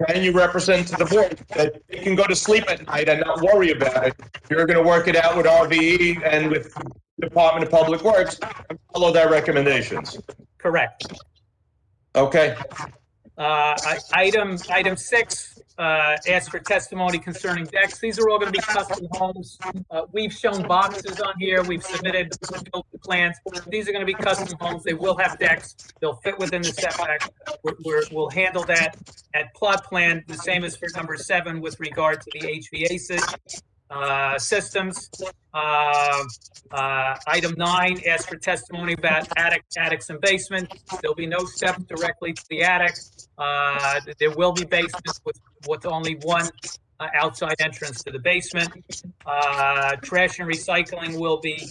Can you represent to the board that they can go to sleep at night and not worry about it? You're going to work it out with RVE and with Department of Public Works and follow their recommendations. Correct. Okay. Item 6 asks for testimony concerning decks. These are all going to be custom homes. We've shown boxes on here. We've submitted built plans. These are going to be custom homes. They will have decks. They'll fit within the setback. We'll handle that at plot plan, the same as for number 7 with regard to the HVAC systems. Item 9 asks for testimony about attics and basement. There'll be no steps directly to the attic. There will be basements with only one outside entrance to the basement. Trash and recycling will be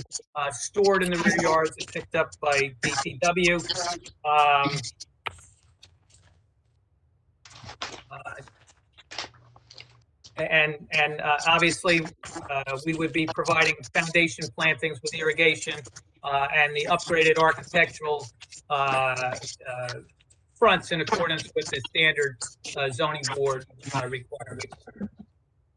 stored in the rear yards and picked up by DPW. And obviously, we would be providing foundation plantings with irrigation and the upgraded architectural fronts in accordance with the standard zoning board requirements.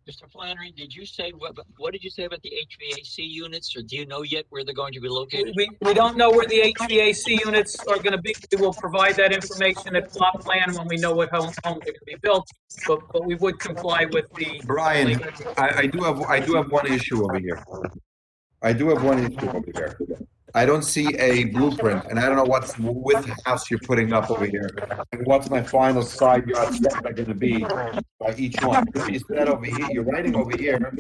Mr. Flannery, did you say, what did you say about the HVAC units, or do you know yet where they're going to be located? We don't know where the HVAC units are going to be. We will provide that information at plot plan when we know what homes are going to be built, but we would comply with the. Brian, I do have one issue over here. I don't see a blueprint, and I don't know what's with the house you're putting up over here. And what's my final side yard setback going to be by each one? You said over here, you're writing over here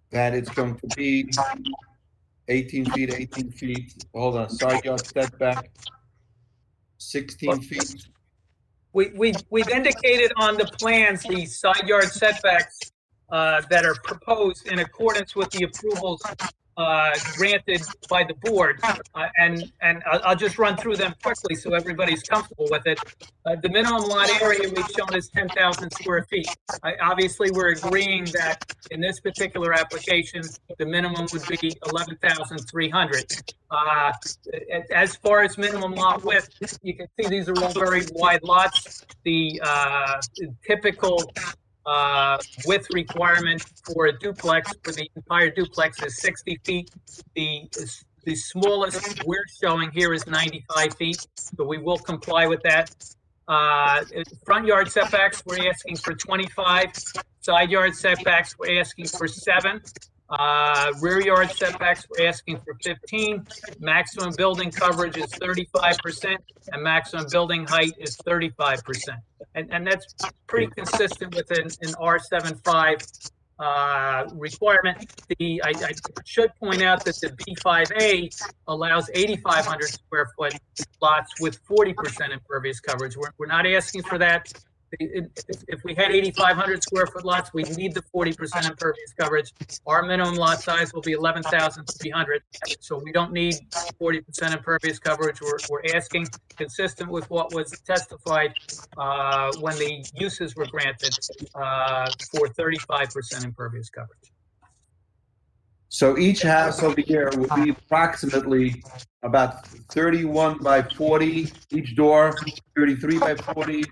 that it's going to be 18 feet. Hold on, side yard setback, 16 feet. We've indicated on the plans the side yard setbacks that are proposed in accordance with the approvals granted by the board, and I'll just run through them quickly so everybody's comfortable with it. The minimum lot area we've shown is 10,000 square feet. Obviously, we're agreeing that in this particular application, the minimum would be 11,300. As far as minimum lot width, you can see these are all very wide lots. The typical width requirement for a duplex, for the entire duplex, is 60 feet. The smallest we're showing here is 95 feet, so we will comply with that. Front yard setbacks, we're asking for 25. Side yard setbacks, we're asking for 7. Rear yard setbacks, we're asking for 15. Maximum building coverage is 35%, and maximum building height is 35%. And that's pretty consistent with an R75 requirement. I should point out that the B5A allows 8,500 square foot lots with 40% impervious coverage. We're not asking for that. If we had 8,500 square foot lots, we need the 40% impervious coverage. Our minimum lot size will be 11,300, so we don't need 40% impervious coverage. We're asking, consistent with what was testified when the uses were granted, for 35% impervious coverage. So each house over here will be approximately about 31 by 40, each door, 33 by 40,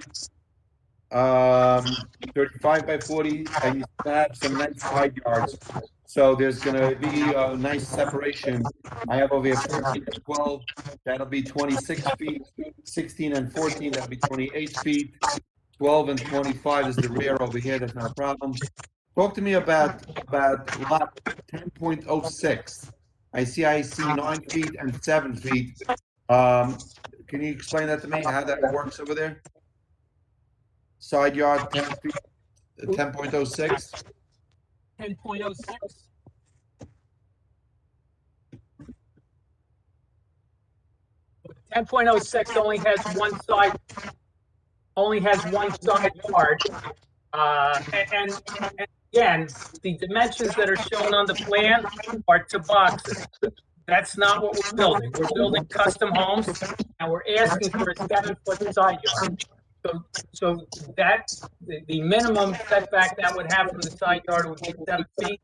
35 by 40, and you have some nice side yards. So there's gonna be a nice separation. I have over here 14 and 12, that'll be 26 feet, 16 and 14, that'll be 28 feet, 12 and 25 is the rear over here, that's not a problem. Talk to me about lot 10.06. I see 9 feet and 7 feet. Can you explain that to me, how that works over there? Side yard 10 feet, 10.06. 10.06. Ten point oh six only has one side yard. And again, the dimensions that are shown on the plan are to boxes. That's not what we're building. We're building custom homes, and we're asking for a 7-foot side yard. So that's the minimum setback that would have from the side yard would be 7 feet.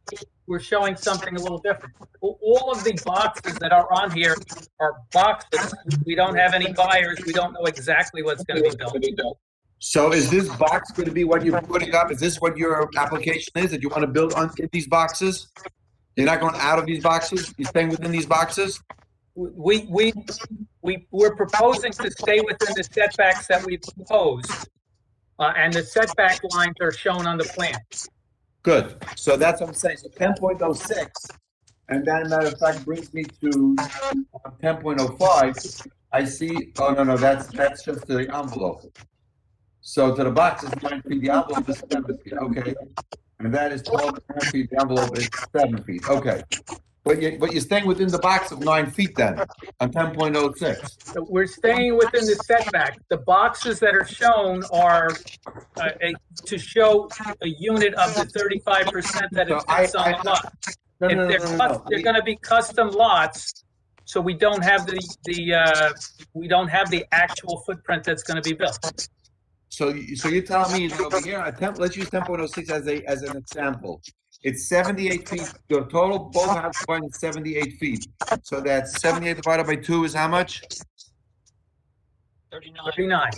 We're showing something a little different. All of the boxes that are on here are boxes. We don't have any buyers. We don't know exactly what's going to be built. So is this box going to be what you're putting up? Is this what your application is, that you want to build on in these boxes? You're not going out of these boxes? You're staying within these boxes? We're proposing to stay within the setbacks that we've proposed, and the setback lines are shown on the plan. Good. So that's what I'm saying. So 10.06, and then matter of fact brings me to 10.05. I see. Oh no, that's just the envelope. So to the box is 9 feet. The envelope is 7 feet. Okay, and that is 12.5 feet. The envelope is 7 feet. Okay. But you're staying within the box of 9 feet then, on 10.06. So we're staying within the setback. The boxes that are shown are to show a unit of the 35% that it fits on the lot. No. They're going to be custom lots, so we don't have the actual footprint that's going to be built. So you're telling me that over here, let's use 10.06 as an example. It's 78 feet. The total, both houses combined is 78 feet. So that's 78 divided by 2 is how much? 39.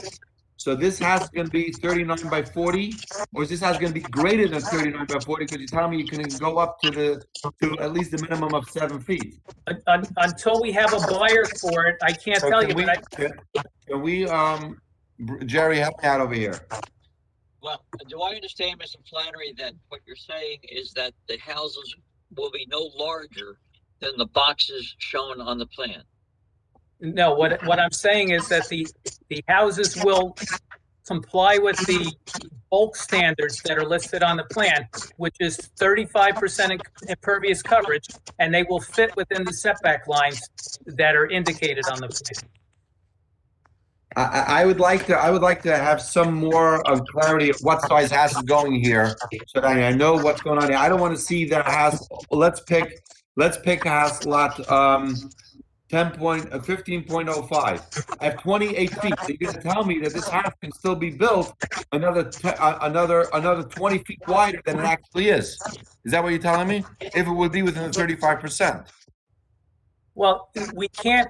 So this house is going to be 39 by 40, or is this house going to be greater than 39 by 40? Because you tell me you can go up to at least the minimum of 7 feet. Until we have a buyer for it, I can't tell you. Can we, Jerry, help me out over here? Well, do I understand, Mr. Flannery, that what you're saying is that the houses will be no larger than the boxes shown on the plan? No, what I'm saying is that the houses will comply with the bulk standards that are listed on the plan, which is 35% impervious coverage, and they will fit within the setback lines that are indicated on the plan. I would like to have some more of clarity of what size house is going here, so that I know what's going on here. I don't want to see that house. Let's pick let's pick a house lot 15.05. I have 28 feet. So you're gonna tell me that this house can still be built another 20 feet wider than it actually is. Is that what you're telling me? If it would be within the 35%. Well, we can't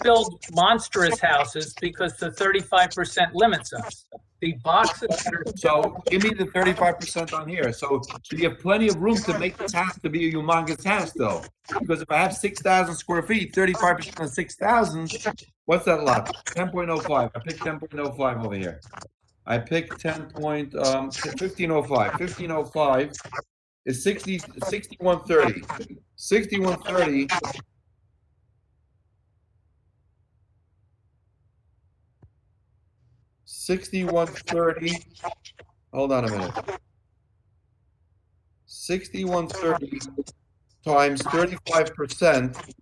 build monstrous houses because the 35% limits us. The boxes that are So give me the 35% on here. So you have plenty of room to make this house to be a humongous house, though. Because if I have 6,000 square feet, 35% of 6,000, what's that lot? 10.05. I picked 10.05 over here. I picked 1505. 1505 is 6130. 6130. 6130. Hold on a minute. 6130 times 35%,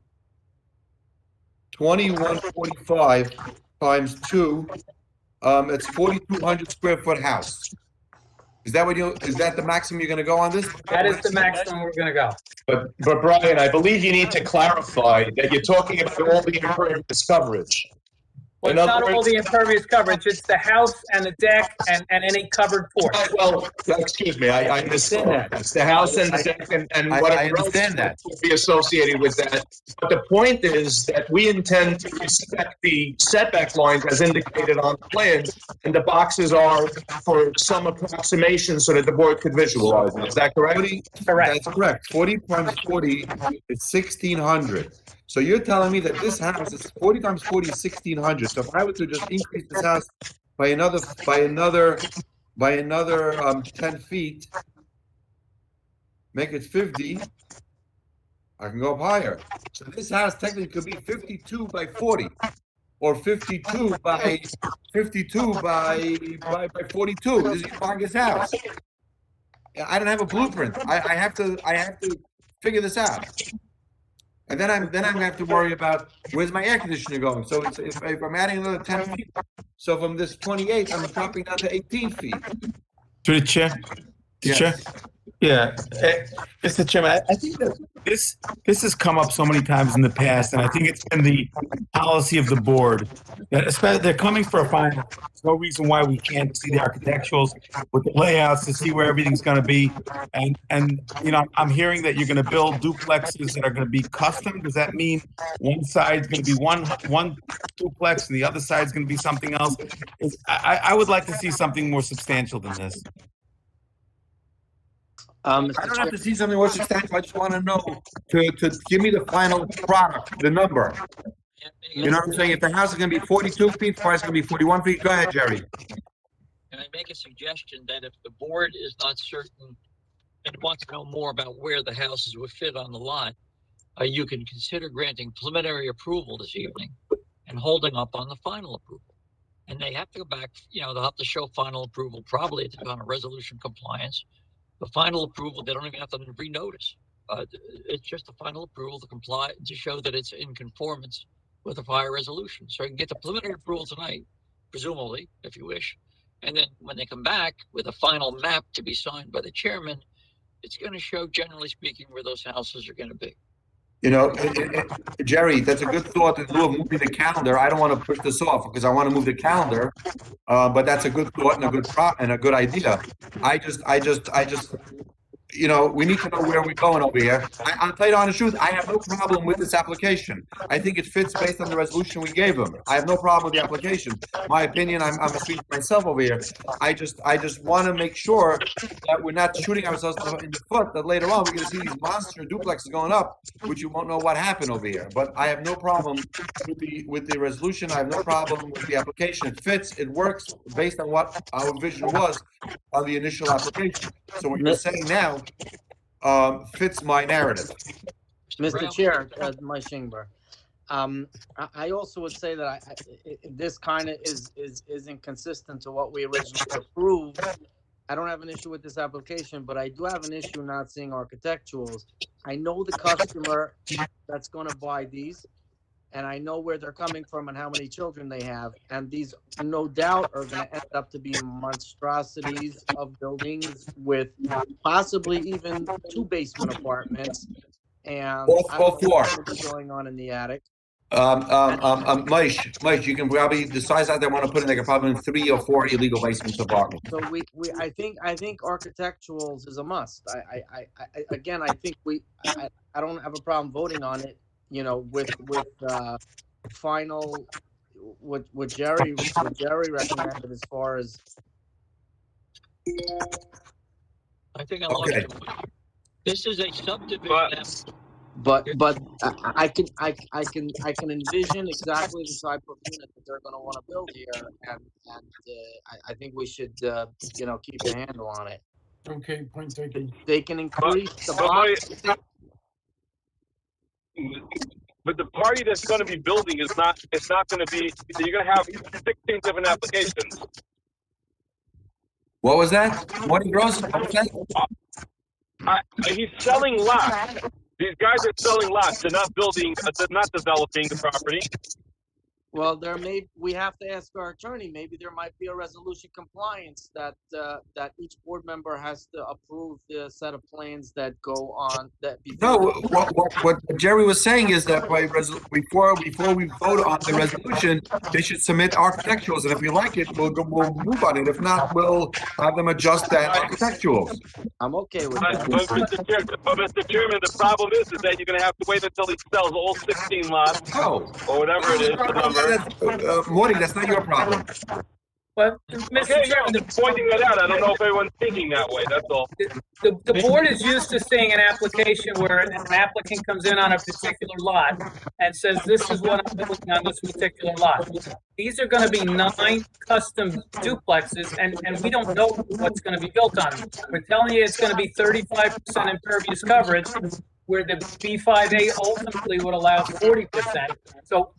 2145 times 2, it's 4,200 square foot house. Is that the maximum you're gonna go on this? That is the maximum we're gonna go. But Brian, I believe you need to clarify that you're talking about all the impervious coverage. Well, In it's other not all words- the impervious coverage, it's the house and the deck and any covered porch. Well, excuse me, I understand that. It's the house and the deck and I whatever else understand that. would be associated with that. But the point is that we intend to respect the setback lines as indicated on the plan, and the boxes are for some approximation so that the board could visualize it. Is that correct? 40, Correct. that's correct. 40 times 40 is 1,600. So you're telling me that this house is 40 times 40 is 1,600. So if I were to just increase this house by another 10 feet, make it 50, I can go up higher. So this house technically could be 52 by 40, or 52 by 42 by 42. This is a humongous house. I don't have a blueprint. I have to figure this out. And then I'm gonna have to worry about where's my air conditioner going. So if I'm adding another 10 feet, so from this 28, I'm dropping down to 18 feet. Through the chair. Yes. Chair. Yeah, Mr. Chairman, I think that this has come up so many times in the past, and I think it's been the policy of the board that, especially, they're coming for a final. There's no reason why we can't see the architecturals with the layouts to see where everything's going to be. And you know, I'm hearing that you're going to build duplexes that are going to be custom. Does that mean one side's going to be one duplex and the other side's going to be something else? I would like to see something more substantial than this. I don't have to see something more substantial. I just want to know to give me the final product, the number. You know what I'm saying? If the house is going to be 42 feet, the price is going to be 41 feet. Go ahead, Jerry. Can I make a suggestion that if the board is not certain and wants to know more about where the houses would fit on the lot, you can consider granting preliminary approval this evening and holding up on the final approval. And they have to go back, you know, they'll have to show final approval probably at the kind of resolution compliance. The final approval, they don't even have to renotice. It's just the final approval to comply, to show that it's in conformance with the prior resolution. So you can get the preliminary approval tonight, presumably, if you wish. And then when they come back with a final map to be signed by the chairman, it's going to show, generally speaking, where those houses are going to be. You know, Jerry, that's a good thought. In lieu of moving the calendar, I don't want to push this off because I want to move the calendar. But that's a good thought and a good idea. I just, you know, we need to know where we're going over here. I'll tell you the honest truth. I have no problem with this application. I think it fits based on the resolution we gave them. I have no problem with the application. My opinion, I'm speaking for myself over here. I just want to make sure that we're not shooting ourselves in the foot, that later on we're going to see these monster duplexes going up, which you won't know what happened over here. But I have no problem with the resolution. I have no problem with the application. It fits, it works based on what our vision was on the initial application. So what you're saying now fits my narrative. Mr. Chair, Mike Shingber. I also would say that this kind of is inconsistent to what we originally approved. I don't have an issue with this application, but I do have an issue not seeing architecturals. I know the customer that's going to buy these, and I know where they're coming from and how many children they have. And these, no doubt, are going to end up to be monstrosities of buildings with possibly even 2 basement apartments. And All I don't know four. what's going to be going on in the attic. Mike, you can probably, the size that they want to put in, they can probably put 3 or 4 illegal basements apartments. So I think architecturals is a must. Again, I think I don't have a problem voting on it, you know, with final, what Jerry recommended as far as. I think I lost Okay. you. This is a subdivision. But I can envision exactly the type of unit that they're going to want to build here, and I think we should you know, keep a handle on it. Okay, point taken. They can increase the box. But the party that's going to be building it's not going to be, you're going to have 16 different applications. What was that? Morning Gross? What was that? He's selling lots. These guys are selling lots. They're not building, they're not developing the property. Well, we have to ask our attorney. Maybe there might be a resolution compliance that each board member has to approve the set of plans that go on that. No, what Jerry was saying is that before we vote on the resolution, they should submit architecturals, and if we like it, we'll move on it. If not, we'll have them adjust that architecturals. I'm okay with that. But Mr. Chairman, the problem is that you're going to have to wait until he sells all 16 lots or whatever it is. The number. Morning, that's not your problem. But, Mr. Okay, Chairman, I'm pointing that out. I don't know if everyone's thinking that way. That's all. the board is used to seeing an application where an applicant comes in on a particular lot and says, this is what I'm building on this particular lot. These are going to be 9 custom duplexes, and we don't know what's going to be built on them. We're telling you it's going to be 35% impervious coverage, where the B5A ultimately would allow 40%. So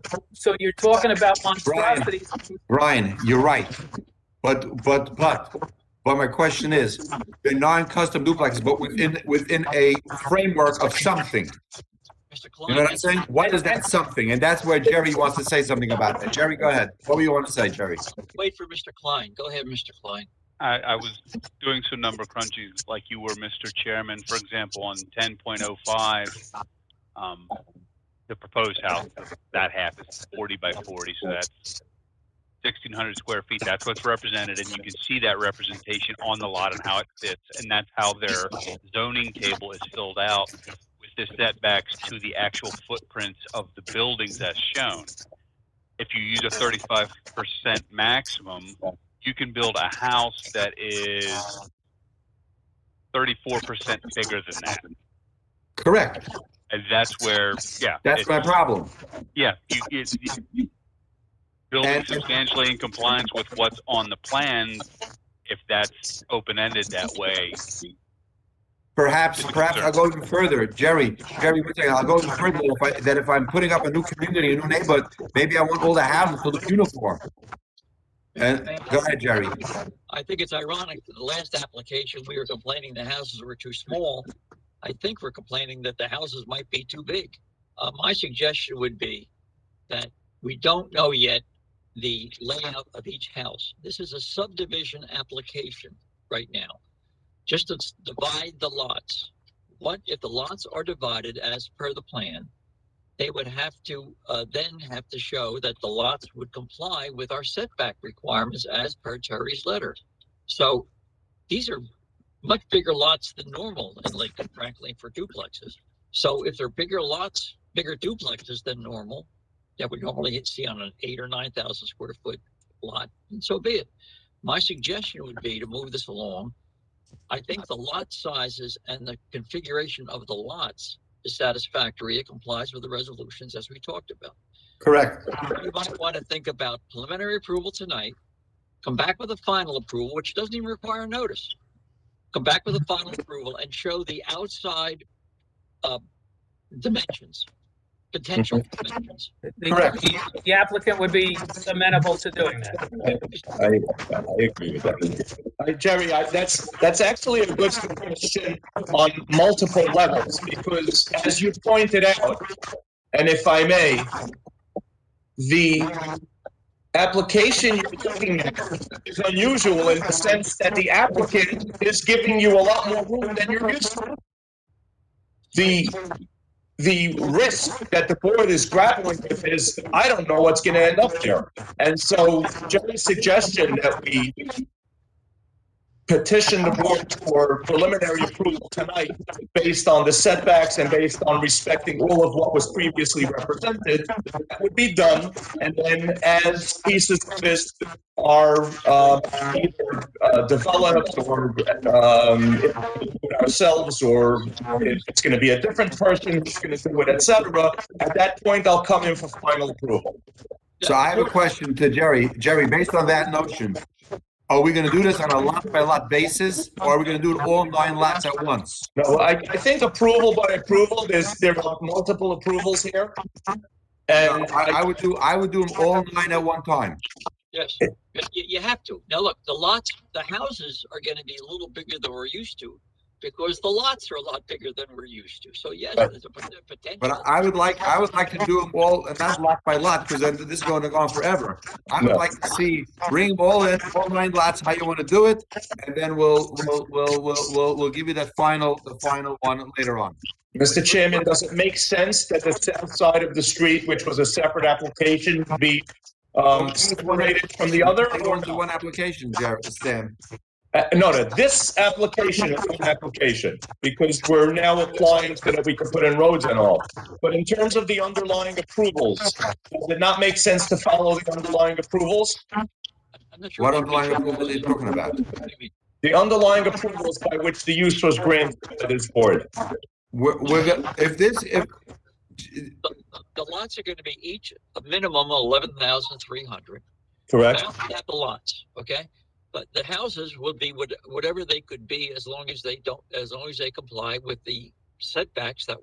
you're talking about monstrosities. Brian, you're right. But my question is, they're non-custom duplexes, but within a framework of something. Mr. Klein, You know what I'm saying? What is that something? And that's where Jerry wants to say something about that. Jerry, go ahead. What do you want to say, Jerry? Wait for Mr. Klein. Go ahead, Mr. Klein. I was doing some number crunches like you were, Mr. Chairman. For example, on 10.05, the proposed house, that half is 40 by 40, so that's 1,600 square feet. That's what's represented, and you can see that representation on the lot and how it fits, and that's how their zoning table is filled out with the setbacks to the actual footprints of the buildings as shown. If you use a 35% maximum, you can build a house that is 34% bigger than that. Correct. And that's where, yeah. That's my problem. Yeah. Building substantially in compliance with what's on the plan, if that's open-ended that way. Perhaps I'll go even further. Jerry, I'll go even further that if I'm putting up a new community, a new neighborhood, maybe I want all the houses to look uniform. And go ahead, Jerry. I think it's ironic that the last application, we were complaining the houses were too small. I think we're complaining that the houses might be too big. My suggestion would be that we don't know yet the layout of each house. This is a subdivision application right now. Just to divide the lots. What if the lots are divided as per the plan? They would have to then have to show that the lots would comply with our setback requirements as per Terry's letter. So these are much bigger lots than normal in Lakewood, frankly, for duplexes. So if they're bigger lots, bigger duplexes than normal, that we normally see on an 8,000 or 9,000 square foot lot, and so be it. My suggestion would be to move this along. I think the lot sizes and the configuration of the lots is satisfactory. It complies with the resolutions as we talked about. Correct. You might want to think about preliminary approval tonight, come back with a final approval, which doesn't even require notice. Come back with a final approval and show the outside dimensions, potential dimensions. Correct. The applicant would be amenable to doing that. I agree with that. Jerry, that's actually a good suggestion on multiple levels, because as you pointed out, and if I may, the application you're looking at is unusual in the sense that the applicant is giving you a lot more room than you're used to. the risk that the board is grappling with is, I don't know what's going to end up there. And so Jerry's suggestion that we petition the board for preliminary approval tonight based on the setbacks and based on respecting all of what was previously represented, that would be done. And then as pieces of this are either developed or ourselves, or it's going to be a different person who's going to do it, etc., at that point, I'll come in for final approval. So I have a question to Jerry. Jerry, based on that notion, are we going to do this on a lot-by-lot basis, or are we going to do it all 9 lots at once? No, I think approval by approval, there are multiple approvals here. And I would do them all 9 at one time. Yes, you have to. Now, look, the houses are going to be a little bigger than we're used to because the lots are a lot bigger than we're used to. So yes, there's a potential. But I would like to do them all, not lot by lot, because then this is going to go on forever. I would like to see, bring them all in, all 9 lots, how you want to do it, and then we'll give you the final one later on. Mr. Chairman, does it make sense that the south side of the street, which was a separate application, be separated from the other? Or the one application, Sam? No, this application is one application because we're now applying so that we can put in roads and all. But in terms of the underlying approvals, does it not make sense to follow the underlying approvals? What underlying approval are you talking about? The underlying approvals by which the use was granted to this board. The lots are going to be each a minimum of 11,300. Correct. Not the lots, okay? But the houses would be whatever they could be as long as they comply with the setbacks that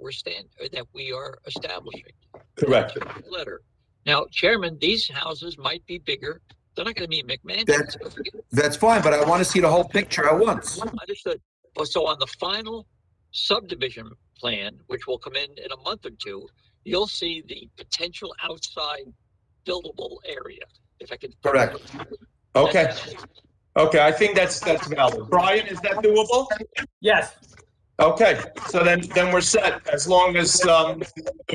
we are establishing. Correct. Letter. Now, Chairman, these houses might be bigger. They're not going to be McMansions. That's fine, but I want to see the whole picture at once. Understood. So on the final subdivision plan, which will come in a month or two, you'll see the potential outside buildable area. If I could. Correct. Okay. Okay, I think that's valid. Brian, is that doable? Yes. Okay, so then we're set. As long as the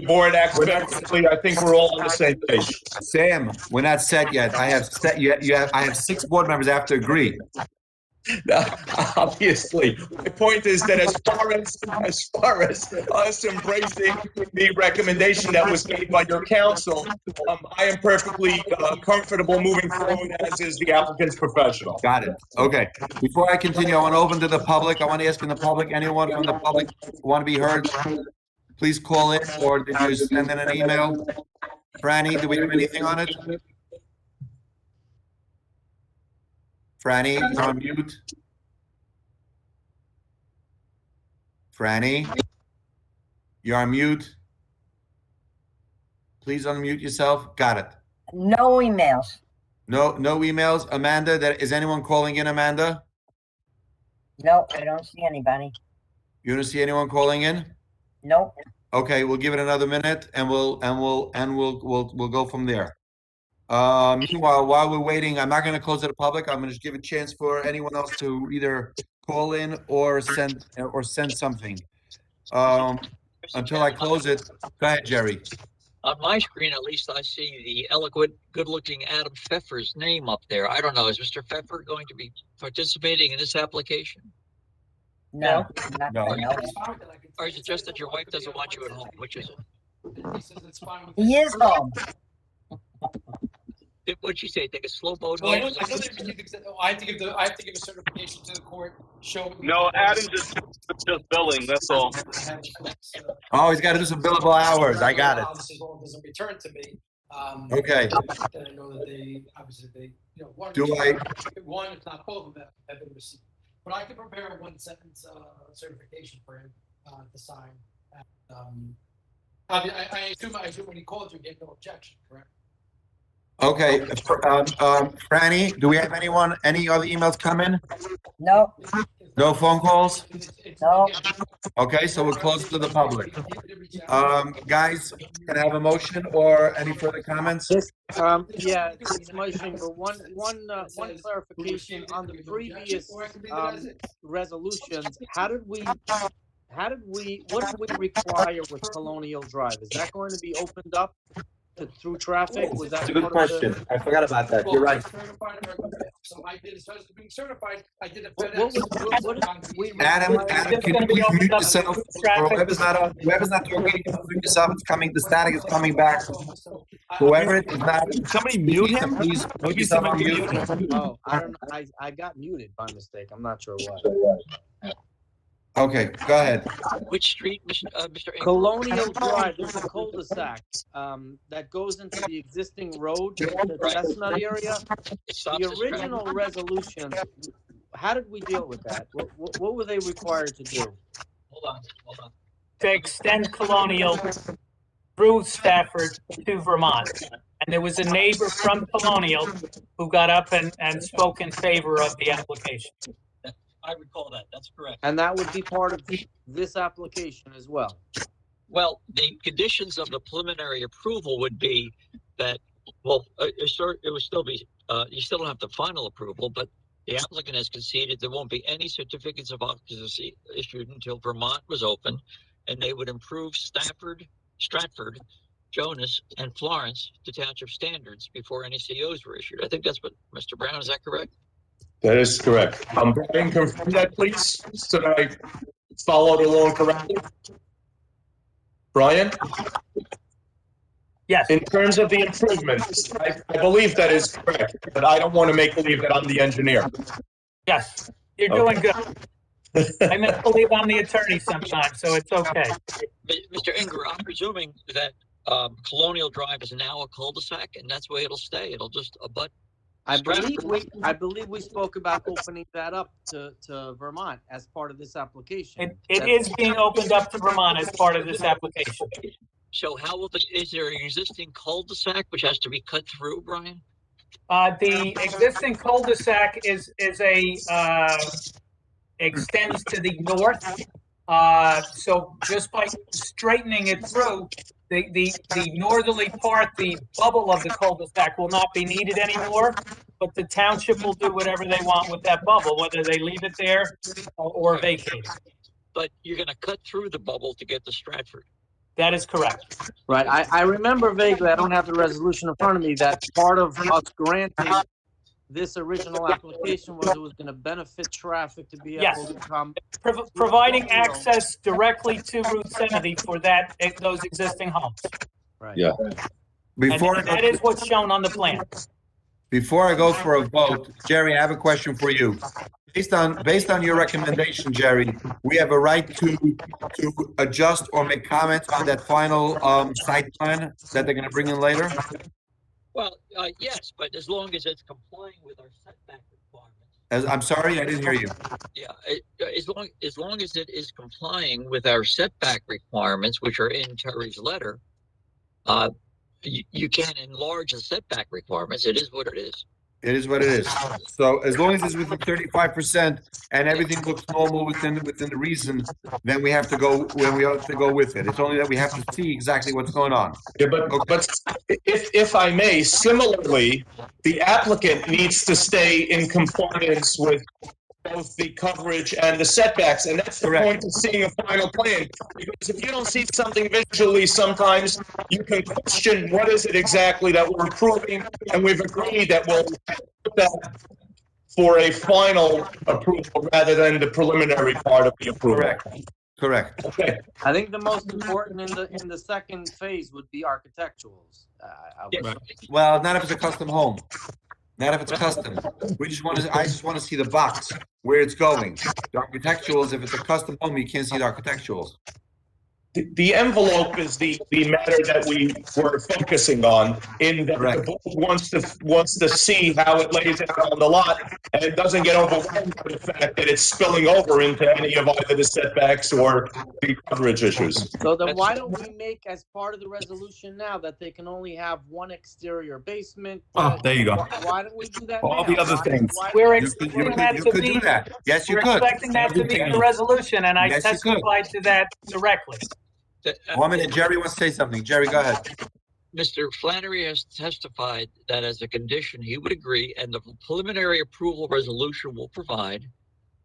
board acts favorably, I think we're all on the same page. Sam, we're not set yet. I have 6 board members that have to agree. Obviously, my point is that as far as us embracing the recommendation that was made by your counsel, I am perfectly comfortable moving forward, as is the applicant's professional. Got it. Okay. Before I continue, I want to open to the public. I want to ask in the public, anyone from the public want to be heard? Please call in, or did you send in an email? Franny, do we have anything on it? Franny, you're on mute. Franny, you're on mute. Please unmute yourself. Got it. No emails. No emails. Amanda, is anyone calling in, Amanda? Nope, I don't see anybody. You don't see anyone calling in? Nope. Okay, we'll give it another minute, and we'll go from there. Meanwhile, while we're waiting, I'm not going to close it to the public. I'm going to just give a chance for anyone else to either call in or send something. Until I close it, go ahead, Jerry. On my screen, at least, I see the eloquent, good-looking Adam Pfeffer's name up there. I don't know. Is Mr. Pfeffer going to be participating in this application? No. No. Or is it just that your wife doesn't want you at home? Which is it? He is home. What'd she say? Take a slow boat Well, I home? know I have to give a certification to the court showing. No, Adam just billing, that's all. Oh, he's got to do some billable hours. I got it. Obviously, well, it doesn't return to me. Okay. Then I know that they, one, if not both of them have been received. But I can prepare a 1-sentence certification for him to sign. I assume when he called you, gave no objection, correct? Okay. Franny, do we have any other emails come in? No. No phone calls? No. Okay, so we're close to the public. Guys, can I have a motion or any further comments? Yeah, it's motion, but one clarification on the previous resolutions. How did what did we require with Colonial Drive? Is that going to be opened up through traffic? Was that That's a good part of the- question. I forgot about that. You're right. So I did, as far as being certified, I did a What FedEx. is, we Adam, require- Adam, can you please mute yourself? Whoever's not talking, mute yourself. It's coming, the static is coming back. Whoever it is not. Somebody mute him? Please put Maybe yourself on somebody mute. mute him. Oh, I don't know. I got muted by mistake. I'm not sure why. Okay, go ahead. Which street, Mr. Ingram? Colonial Drive, there's a cul-de-sac that goes into the existing road, the Chestnut area. It stops The at Stratford. original resolution, how did we deal with that? What were they required to do? Hold on. To extend Colonial through Stafford to Vermont. And there was a neighbor from Colonial who got up and spoke in favor of the application. I recall that. That's correct. And that would be part of this application as well. Well, the conditions of the preliminary approval would be that, well, it would still be, you still don't have the final approval, but the applicant has conceded there won't be any certificates of occupancy issued until Vermont was open, and they would improve Stratford, Jonas, and Florence to township standards before any COs were issued. I think that's what, Mr. Brown, is that correct? That is correct. Brian, confirm that, please, so that I followed along correctly. Brian, Yes, in terms of the improvements, I believe that is correct, but I don't want to make believe that I'm the engineer. yes, you're doing good. I meant to believe I'm the attorney sometimes, so it's okay. Mr. Ingram, I'm presuming that Colonial Drive is now a cul-de-sac, and that's where it'll stay. It'll just abut. I believe we spoke about opening that up to Vermont as part of this application. It is being opened up to Vermont as part of this application. So how will is there an existing cul-de-sac which has to be cut through, Brian? The existing cul-de-sac is extends to the north. So just by straightening it through, the northerly part, the bubble of the cul-de-sac will not be needed anymore, but the township will do whatever they want with that bubble, whether they leave it there or vacate it. But you're going to cut through the bubble to get to Stratford. That is correct. Right. I remember vaguely, I don't have the resolution in front of me, that part of us granting this original application was it was going to benefit traffic to be able to come. Providing access directly to Route 70 for those existing homes. Right. Yeah. And that is what's shown on the plan. Before I go for a vote, Jerry, I have a question for you. Based on your recommendation, Jerry, we have a right to adjust or make comments on that final site plan that they're going to bring in later? Well, yes, but as long as it's complying with our setback requirements. I'm sorry, I didn't hear you. Yeah, as long as it is complying with our setback requirements, which are in Terry's letter, you can't enlarge the setback requirements. It is what it is. It is what it is. So as long as it's within 35% and everything looks normal within the reason, then we have to go with it. It's only that we have to see exactly what's going on. Yeah, but if I may, similarly, the applicant needs to stay in compliance with both the coverage and the setbacks, and that's the point of seeing a final plan. Because if you don't see something visually, sometimes you can question what is it exactly that we're approving, and we've agreed that we'll put that for a final approval rather than the preliminary part of the approval. Correct. Okay. I think the most important in the second phase would be architecturals. Well, not if it's a custom home. Not if it's custom. I just want to see the box, where it's going. The architecturals, if it's a custom home, you can't see the architecturals. The envelope is the matter that we were focusing on, in that the board wants to see how it lays out on the lot, and it doesn't get overwhelmed by the fact that it's spilling over into any of either the setbacks or the coverage issues. So then why don't we make as part of the resolution now that they can only have one exterior basement? Oh, there you go. Why don't we do that All now? the other things. We're You expecting that to could be. do that. Yes, you We're could. expecting that to be in the resolution, and I Yes, you could. testified to that directly. 1 minute, Jerry wants to say something. Jerry, go ahead. Mr. Flannery has testified that as a condition, he would agree, and the preliminary approval resolution will provide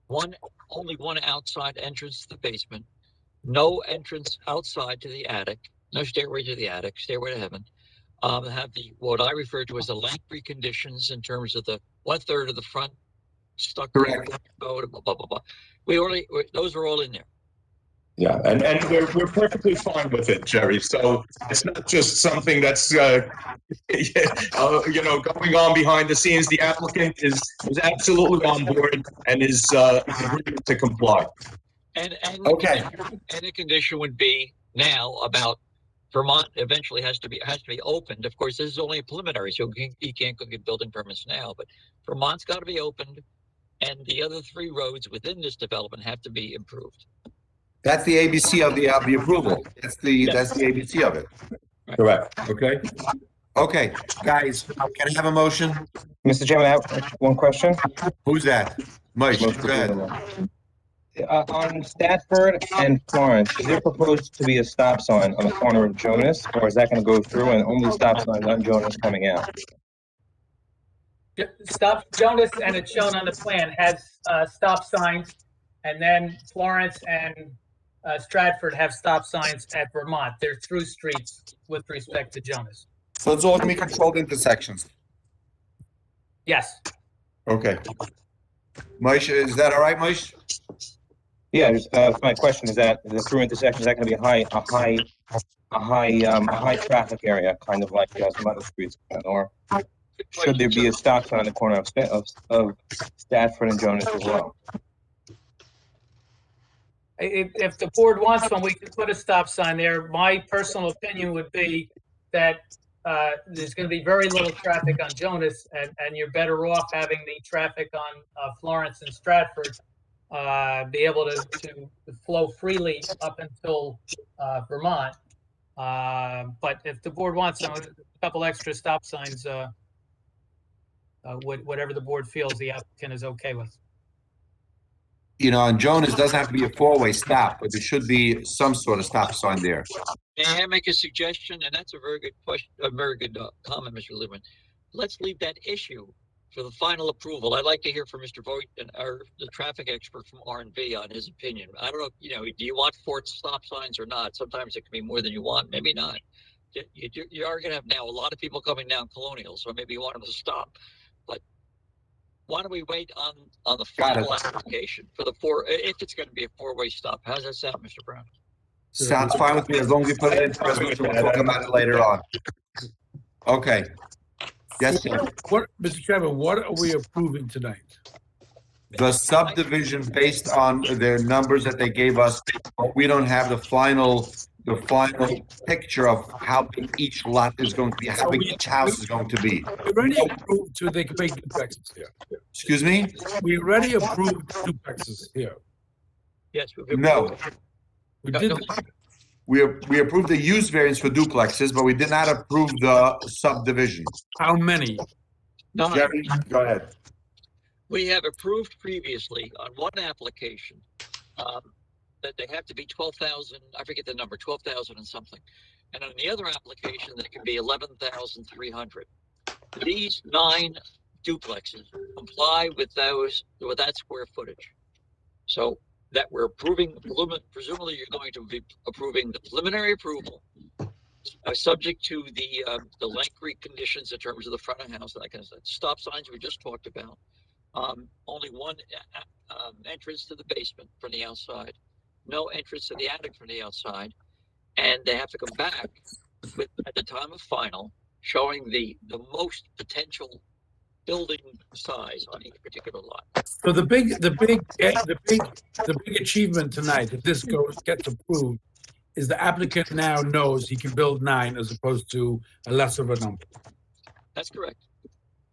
only one outside entrance to the basement, no entrance outside to the attic, no stairway to the attic, stairway to heaven. Have the what I refer to as the Lakewood conditions in terms of the 1/3 of the front stucco, Correct. blah, blah, blah, blah. Those are all in there. Yeah, and we're perfectly fine with it, Jerry. So it's not just something that's going on behind the scenes. The applicant is absolutely on board and is agreeing to comply. And Okay. and the condition would be now about Vermont eventually has to be opened. Of course, this is only a preliminary, so he can't go get building permits now. But Vermont's got to be opened, and the other 3 roads within this development have to be improved. That's the ABC of the approval. That's the ABC of it. Correct. Okay. Okay, guys, can I have a motion? Mr. Chairman, I have one question. Who's that? Mike, go ahead. On Stafford and Florence, is there proposed to be a stop sign on the corner of Jonas, or is that going to go through and only stop signs on Jonas coming out? Stop Jonas, and it's shown on the plan, has stop signs, and then Florence and Stratford have stop signs at Vermont. They're through streets with respect to Jonas. So it's all gonna be controlled intersections. Yes. Okay. Moish, is that all right, Moish? Yeah, my question is that the through intersection, is that going to be a high traffic area, kind of like some other streets, or should there be a stop sign on the corner of Stafford and Jonas as well? If the board wants one, we can put a stop sign there. My personal opinion would be that there's going to be very little traffic on Jonas, and you're better off having the traffic on Florence and Stratford be able to flow freely up until Vermont. But if the board wants a couple extra stop signs, whatever the board feels the applicant is okay with. You know, on Jonas, doesn't have to be a 4-way stop, but there should be some sort of stop sign there. May I make a suggestion? And that's a very good question, a very good comment, Mr. Lieberman. Let's leave that issue for the final approval. I'd like to hear from Mr. Voigt and the traffic expert from R&B on his opinion. I don't know, do you want 4 stop signs or not? Sometimes it can be more than you want, maybe not. You are going to have now a lot of people coming down Colonial, so maybe you want them to stop. But why don't we wait on the final application for the 4, if it's going to be a 4-way stop? How's that sound, Mr. Brown? Sounds fine with me, as long as we put it into resolution, we'll talk about it later on. Okay. Yes, sir. Mr. Chairman, what are we approving tonight? The subdivision based on their numbers that they gave us, but we don't have the final picture of how big each lot is going to be, how big each house is going to be. We already approved so they can make duplexes here. Excuse me? We already approved duplexes here. Yes. No. We did. We approved the use variance for duplexes, but we did not approve the subdivision. How many? No. Jerry, go ahead. We have approved previously on one application that they have to be 12,000, I forget the number, 12,000 and something. And on the other application, that can be 11,300. These 9 duplexes comply with that square footage. So that we're approving, presumably you're going to be approving the preliminary approval, subject to the Lakewood conditions in terms of the front of the house, that kind of stuff. Stop signs we just talked about. Only one entrance to the basement from the outside, no entrance to the attic from the outside, and they have to come back with, at the time of final, showing the most potential building size on each particular lot. So the big achievement tonight, if this gets approved, is the applicant now knows he can build 9 as opposed to a less of a number. That's correct.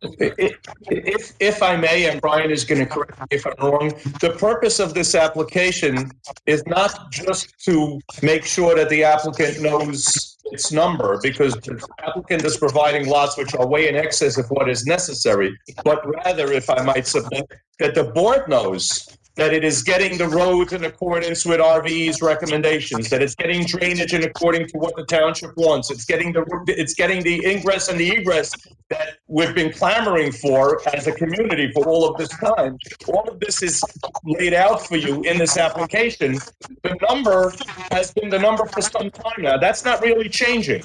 If I may, and Brian is going to correct me if I'm wrong, the purpose of this application is not just to make sure that the applicant knows its number, because the applicant is providing lots which are way in excess of what is necessary, but rather, if I might submit, that the board knows that it is getting the roads in accordance with RVE's recommendations, that it's getting drainage in according to what the township wants. It's getting the ingress and the egress that we've been clamoring for as a community for all of this time. All of this is laid out for you in this application. The number has been the number for some time now. That's not really changing.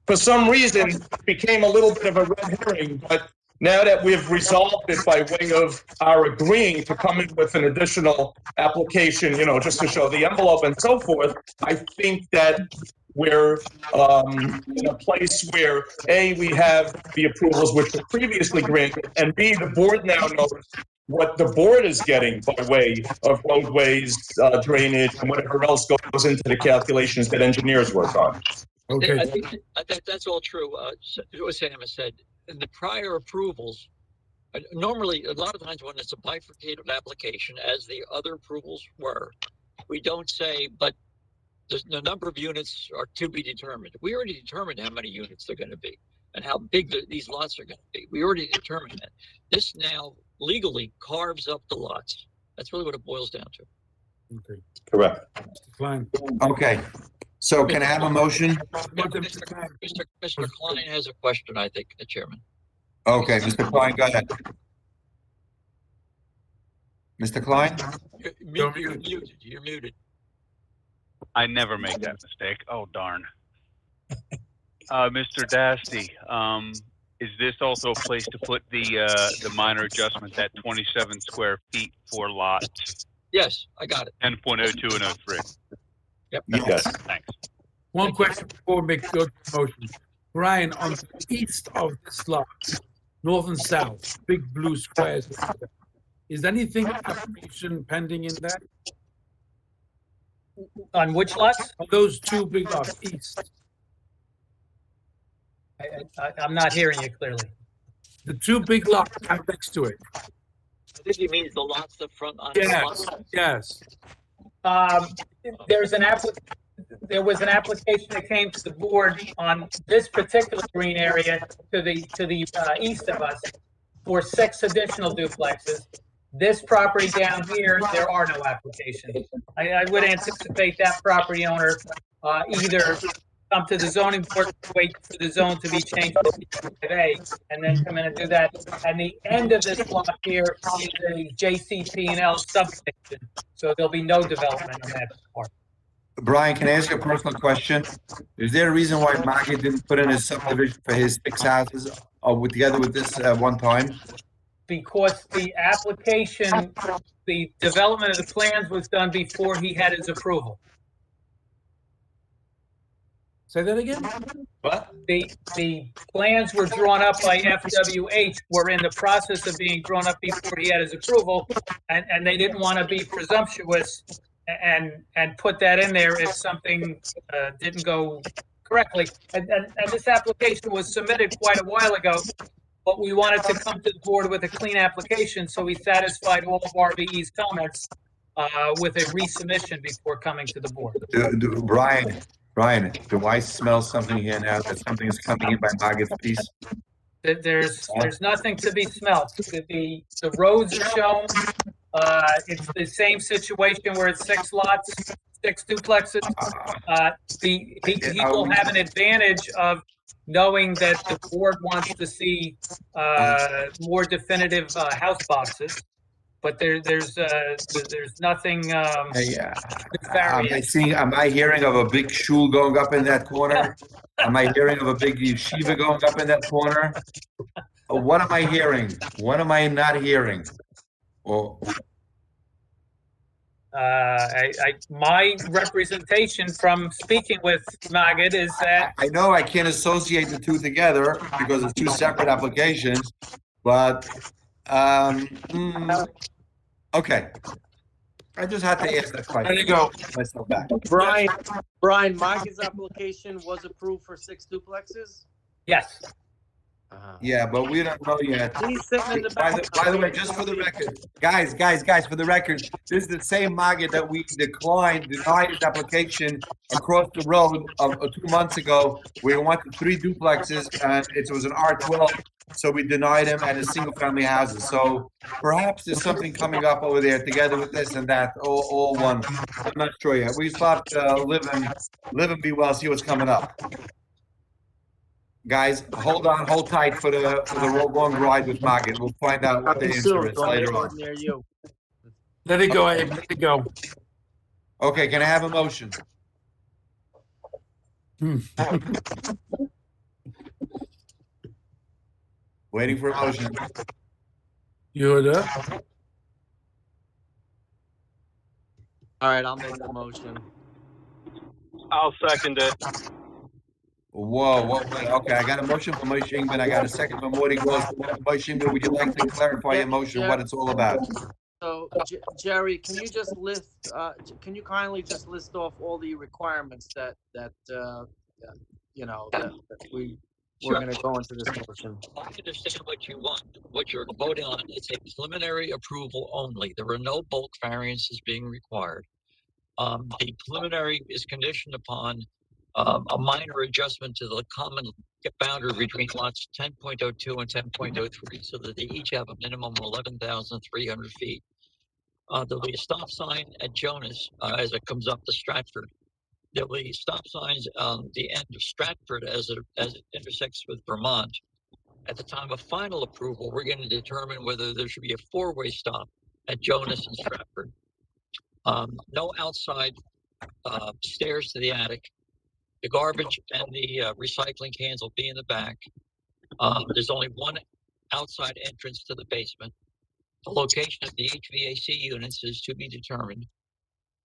For some reason, it became a little bit of a red herring, but now that we've resolved it by way of our agreeing to come in with an additional application, just to show the envelope and so forth, I think that we're in a place where, A, we have the approvals which were previously granted, and B, the board now knows what the board is getting by way of roadways, drainage, and whatever else goes into the calculations that engineers work on. Okay. I think that's all true. What Sam has said. In the prior approvals, normally, a lot of times when it's a bifurcated application, as the other approvals were, we don't say, but the number of units are to be determined. We already determined how many units they're going to be and how big these lots are going to be. We already determined that. This now legally carves up the lots. That's really what it boils down to. Okay. Correct. Fine. Okay. So can I have a motion? Mr. Klein has a question, I think, the chairman. Okay, Mr. Klein, go ahead. Mr. Klein? You're muted. You're muted. I never make that mistake. Oh, darn. Mr. Dasty, is this also a place to put the minor adjustment, that 27 square feet for lot Yes, I got it. 10.02 and 03? Yep. Yes. Thanks. One question before we make the motion. Brian, on the east of this lot, north and south, big blue squares, is anything application pending in that? On which lots? On those two big lots, east, I'm not hearing you clearly. the two big lots right next to it. I think he means the lots up front on Yes, yes. There was an application that came to the board on this particular green area to the east of us for 6 additional duplexes. This property down here, there are no applications. I would anticipate that property owner either come to the zoning board, wait for the zone to be changed to today, and then come in and do that. And the end of this block here is a JCP&L substation, so there'll be no development on that part. Brian, can I ask you a personal question? Is there a reason why Maggie didn't put in his subdivision for his 6 houses together with this at one time? Because the application, the development of the plans was done before he had his approval. Say that again? What? The plans were drawn up by FWH, were in the process of being drawn up before he had his approval, and they didn't want to be presumptuous and put that in there if something didn't go correctly. And this application was submitted quite a while ago, but we wanted to come to the board with a clean application, so we satisfied all of RVE's comments with a resubmission before coming to the board. Brian, do I smell something here now that something is coming in by Maggie's piece? There's nothing to be smelt. The roads are shown. It's the same situation where it's 6 lots, 6 duplexes. He will have an advantage of knowing that the board wants to see more definitive house boxes, but there's nothing nefarious. Am I hearing of a big shul going up in that corner? Am I hearing of a big yeshiva going up in that corner? What am I hearing? What am I not hearing? Well, my representation from speaking with Magid is that I know I can't associate the two together because it's 2 separate applications, but okay. I just had to ask that question. There you go. Myself back. Brian, Maggie's application was approved for 6 duplexes? yes. Yeah, but we don't know yet. He's sitting in the By back. the way, just for the record, guys, for the record, this is the same Magid that we denied his application across the road 2 months ago. We wanted 3 duplexes and it was an R12 So we denied him and his single-family houses. So perhaps there's something coming up over there together with this and that, all one. I'm not sure yet. We just have to live and be well, see what's coming up. Guys, hold on, hold tight for the long ride with Maggid. We'll find out what the Coming answer soon is to a later on. neighborhood near you. Let it go, Abe, let it go. Okay, can I have a motion? Waiting for a motion. Yoda, All right, I'll make the motion. I'll second it. Whoa, okay, I got a motion for Moshe Ingben, I got a second for Morty Gross. Moshe Ingben, would you like to clarify your motion, what it's all about? So, Jerry, can you just can you kindly just list off all the requirements that you know, that we're gonna go into this motion? I understand what you want, what you're voting on. It's a preliminary approval only. There are no bulk variances being required. The preliminary is conditioned upon a minor adjustment to the common boundary between lots 10.02 and 10.03, so that they each have a minimum of 11,300 feet. There'll be a stop sign at Jonas as it comes up to Stratford. There'll be stop signs on the end of Stratford as it intersects with Vermont. At the time of final approval, we're going to determine whether there should be a four-way stop at Jonas and Stratford. No outside stairs to the attic. The garbage and the recycling cans will be in the back. There's only one outside entrance to the basement. The location of the HVAC units is to be determined.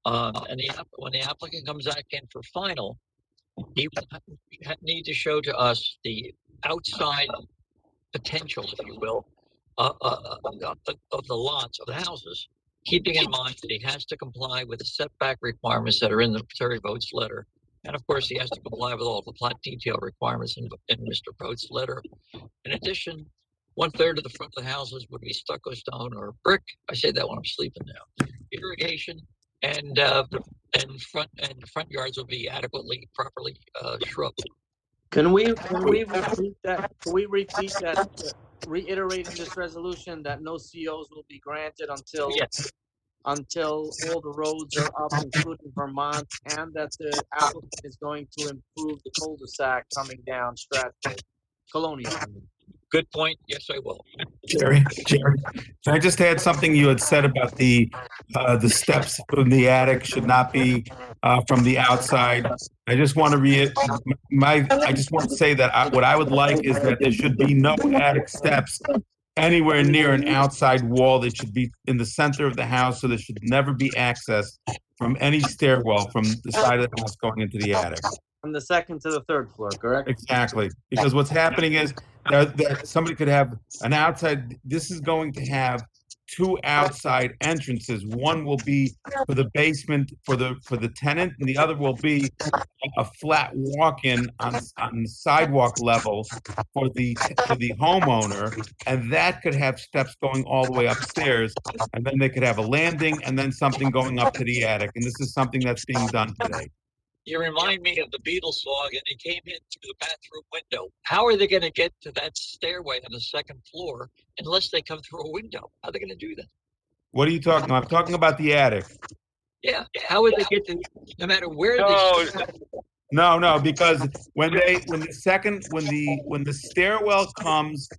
And when the applicant comes back in for final, he will need to show to us the outside potential, if you will, of the lots, of the houses, keeping in mind that he has to comply with the setback requirements that are in the Terry Votes letter. And of course, he has to comply with all the plot detail requirements in Mr. Votes letter. In addition, 1/3 of the front of the houses would be stucco stone or brick. I say that when I'm sleeping now. Irrigation and front yards will be adequately, properly shrubbed. Can we repeat that? Can we repeat that? Reiterate in this resolution that no COs will be granted until Yes. until all the roads are up, including Vermont, and that the applicant is going to improve the cul-de-sac coming down Stratford, Colonial. Good point. Yes, I will. Jerry, can I just add something you had said about the steps from the attic should not be from the outside? I just want to I just want to say that what I would like is that there should be no attic steps anywhere near an outside wall. That should be in the center of the house, so there should never be access from any stairwell from the side of the house going into the attic. From the second to the third floor, correct? Exactly, because what's happening is that somebody could have an outside, this is going to have two outside entrances. One will be for the basement for the tenant, and the other will be a flat walk-in on sidewalk level for the homeowner, and that could have steps going all the way upstairs, and then they could have a landing and then something going up to the attic. And this is something that's being done today. You remind me of the Beatles song, and they came in through the bathroom window. How are they going to get to that stairway on the second floor unless they come through a window? How are they going to do that? What are you talking about? I'm talking about the attic. Yeah, how would they get to, no matter where No, they No, because when the stairwell comes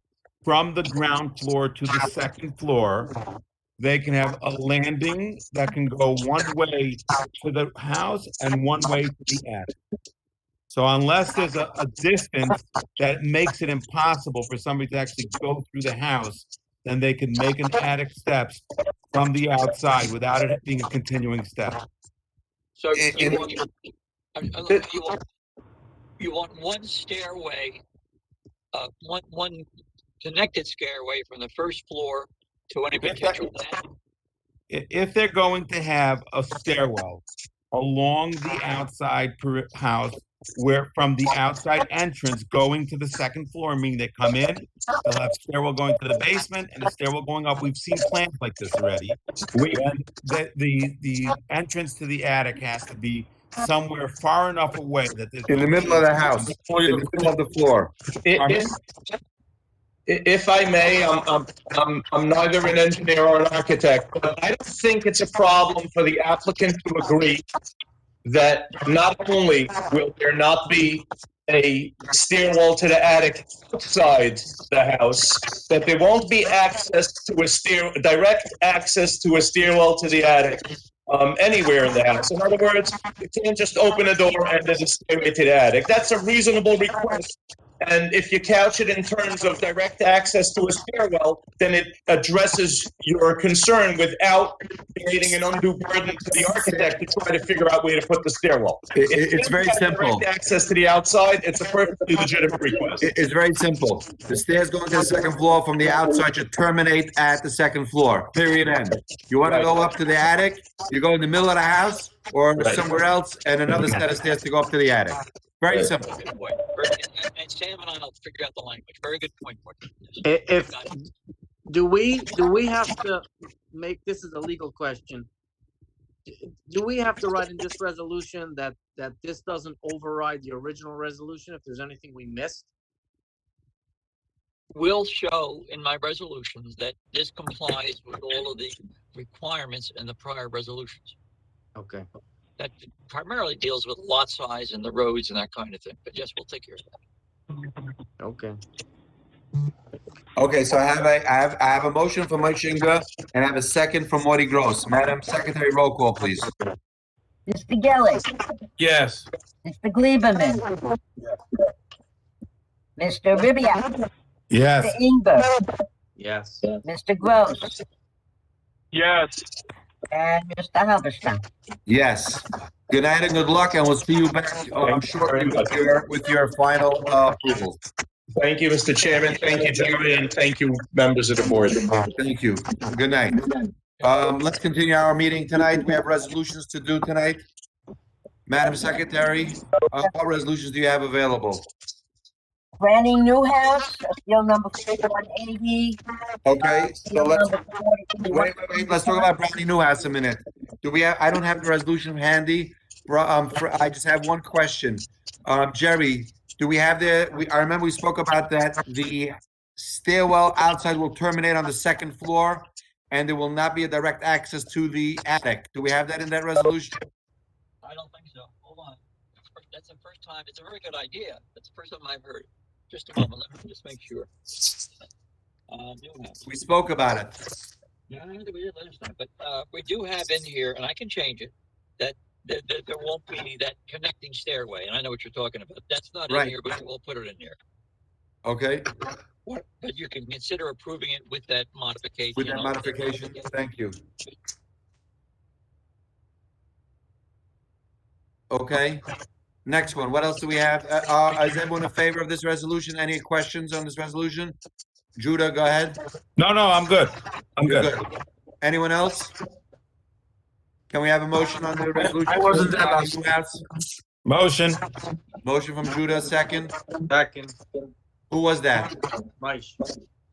from the ground floor to the second floor, they can have a landing that can go one way to the house and one way to the attic. So unless there's a distance that makes it impossible for somebody to actually go through the house, then they can make an attic steps from the outside without it being a continuing step. So you want one stairway, one connected stairway from the first floor to any potential landing. If they're going to have a stairwell along the outside house, where from the outside entrance going to the second floor, meaning they come in, they'll have stairwell going to the basement and a stairwell going up. We've seen plans like this already. And the entrance to the attic has to be somewhere far enough away that there's In the middle of the house, in the middle of the floor. if I may, I'm neither an engineer or an architect, but I don't think it's a problem for the applicant to agree that not only will there not be a stairwell to the attic outside the house, that there won't be access to direct access to a stairwell to the attic anywhere in the house. In other words, you can't just open a door and there's a stairway to the attic. That's a reasonable request. And if you couch it in terms of direct access to a stairwell, then it addresses your concern without creating an undue burden to the architect to try to figure out where to put the stairwell. It's very simple. Direct access to the outside, it's a perfectly legitimate request. It's very simple. The stairs going to the second floor from the outside should terminate at the second floor, period, end. You want to go up to the attic, you go in the middle of the house or somewhere else, and another set of stairs to go up to the attic. Very simple. Good point. And Sam and I will figure out the language. Very good point. If, do we have to make, this is a legal question. Do we have to write in this resolution that this doesn't override the original resolution if there's anything we missed? Will show in my resolutions that this complies with all of the requirements in the prior resolutions. Okay. That primarily deals with lot size and the roads and that kind of thing. But yes, we'll take care of that. Okay. Okay, so I have a motion from Mike Shinga and I have a second from Morty Gross. Madam Secretary, roll call, please. Mr. Gillis, Yes. Mr. Gleberman, Mr. Ribbiat, Yes. Mr. Ingber, Yes. Mr. Gross, Yes. and Mr. Halberstam. Yes. Good night and good luck, and we'll see you back shortly with your final approval. Thank you, Mr. Chairman. Thank you, Jerry, and thank you, members of the board. Thank you. Good night. Let's continue our meeting tonight. We have resolutions to do tonight. Madam Secretary, what resolutions do you have available? Brand Newhouse, appeal number 4180. Okay, so let's, Appeal number 41. wait, let's talk about Brownie Newhouse a minute. Do we have, I don't have the resolution handy. I just have one question. Jerry, do we have I remember we spoke about that, the stairwell outside will terminate on the second floor and there will not be a direct access to the attic. Do we have that in that resolution? I don't think so. Hold on. That's the first time. It's a very good idea. That's the first time I've heard it. Just a moment. Let me just make sure. We spoke about it. Yeah, I don't think we did last time, but we do have in here, and I can change it, that there won't be that connecting stairway. And I know what you're talking about. That's not Right. in here, but we'll put it in there. Okay, But you can consider approving it with that modification. with that modification, thank you. Okay, next one. What else do we have? Is everyone in favor of this resolution? Any questions on this resolution? Judah, go ahead. No, I'm good. I'm You're good. good. Anyone else? Can we have a motion on the resolution? I wasn't there last- Newhouse? Motion. Motion from Judah, second. Second. Who was that? Mike.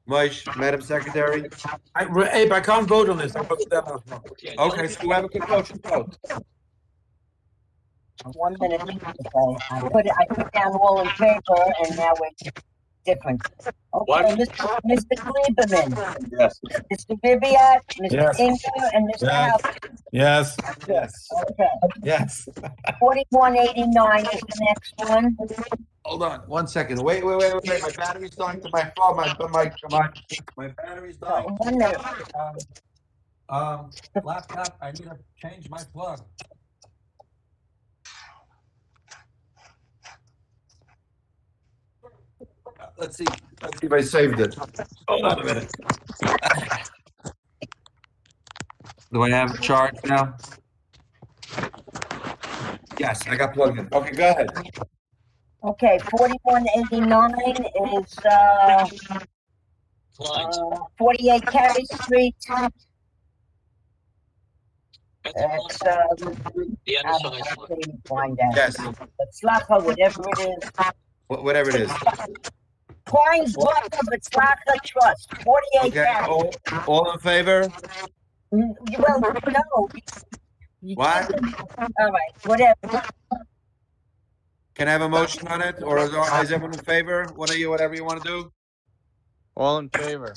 Moish, Madam Secretary? Abe, I can't vote on this. I wasn't there last month. Okay, so we have a good motion vote. 1 minute. Okay. I put down all in favor and now we're different. Okay, Mr. Gleberman, Yes. Mr. Ribbiat, Mr. Yes. Ingber, and Mr. Yes. Halpern. Yes. Yes. Okay, Yes. 4189 is the next one. Hold on, 1 second. Wait. My battery's dying to my phone. My battery's dying. 1 minute. Laptop, I need to change my plug. Let's see if I saved it. Hold on a minute. Do I have charge now? Yes, I got plugged in. Okay, go ahead. Okay, 4189 is, Lines. 48 Carey Street. That's It's, the I undersized lot. can't find out. Yes, It's Slappa, whatever it is. whatever it is. Klein Bluff of Slappa Trust, 48 Okay, Carey. all in favor? Well, no. You What? can't- All right, whatever. Can I have a motion on it, or is everyone in favor? Whatever you want to do? All in favor?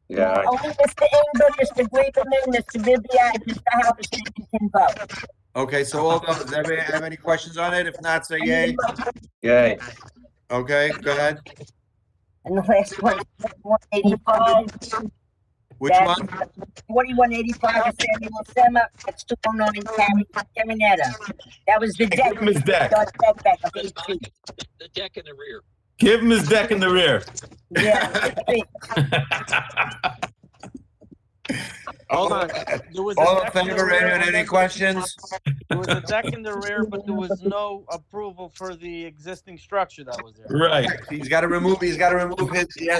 Yeah, Only Mr. Inger, Mr. Lieberman, Mr. Bibbiat, Mr. Halberstam can vote. Okay, so all those, does anybody have any questions on it? If not, say yay. yay. Okay, go ahead. And the last one, 185. Which That's one? 4185 is Samuel Sema. That's 209 Caminetta. That was the deck. Give him his deck. Deck back of The 18. the deck in the rear. Give him his deck in the rear. Yeah. Hold on. There was All a in deck in the favor, rear, anyone, and any then questions? there was a deck in the rear, but there was no approval for the existing structure that was there. Right. He's got to remove he has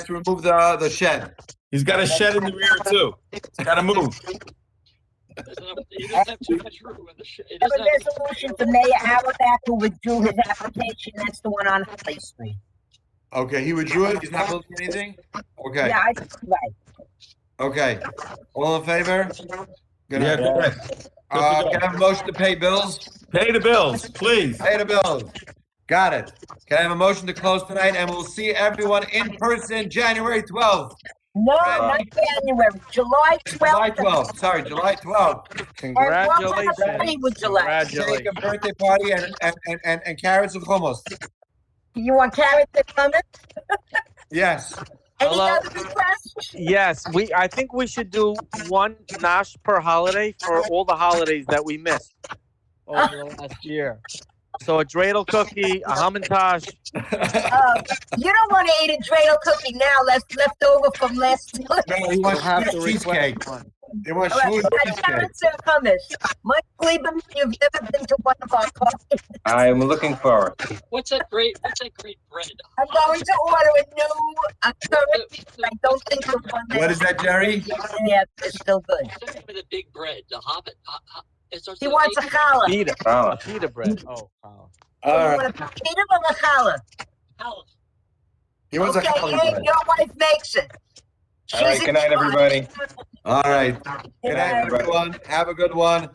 to remove the shed. He's got a shed in the rear too. It's got to move. He doesn't have too much room in the shed. He Have doesn't a have resolution for Mayor Auerbach who withdrew his application. That's the one on Holly Street. Okay, he withdrew it, he's not building anything? Okay, Yeah, right. okay. All in favor? Good Yeah, night. correct. Can I have a motion to pay bills? Pay the bills, please. Pay the bills. Got it. Can I have a motion to close tonight? And we'll see everyone in person January 12th. No, not January, July 12th. July 12th, sorry, July 12th. Congratulations. With July. Take a Congratulations. birthday party and carrots and hummus. You want carrots and hummus? Yes. Any Hello? other requests? Yes, I think we should do one nosh per holiday for all the holidays that we missed over the last year. So a dreidel cookie, a hamantash. You don't want to eat a dreidel cookie now, left over from last. No, he wants We'll have to cheesecake. request one. He wants All right, smooth got cheesecake. carrots and hummus. Mike Lieberman, you've never been to one of our parties. I'm looking forward. what's that great bread? I'm going to order a new curry. I don't think the one that. What is that, Jerry? Yeah, it's still good. What's the name of the big bread? The hobbit? It starts He with wants a challah. Pita. Challah. Pita bread. Oh, wow. All You right. want a pita or a challah? Challah. He wants a Okay, challah your bread. wife makes it. All right, She's good night, everybody. All right. Good Good night. night, everyone. Have a good one.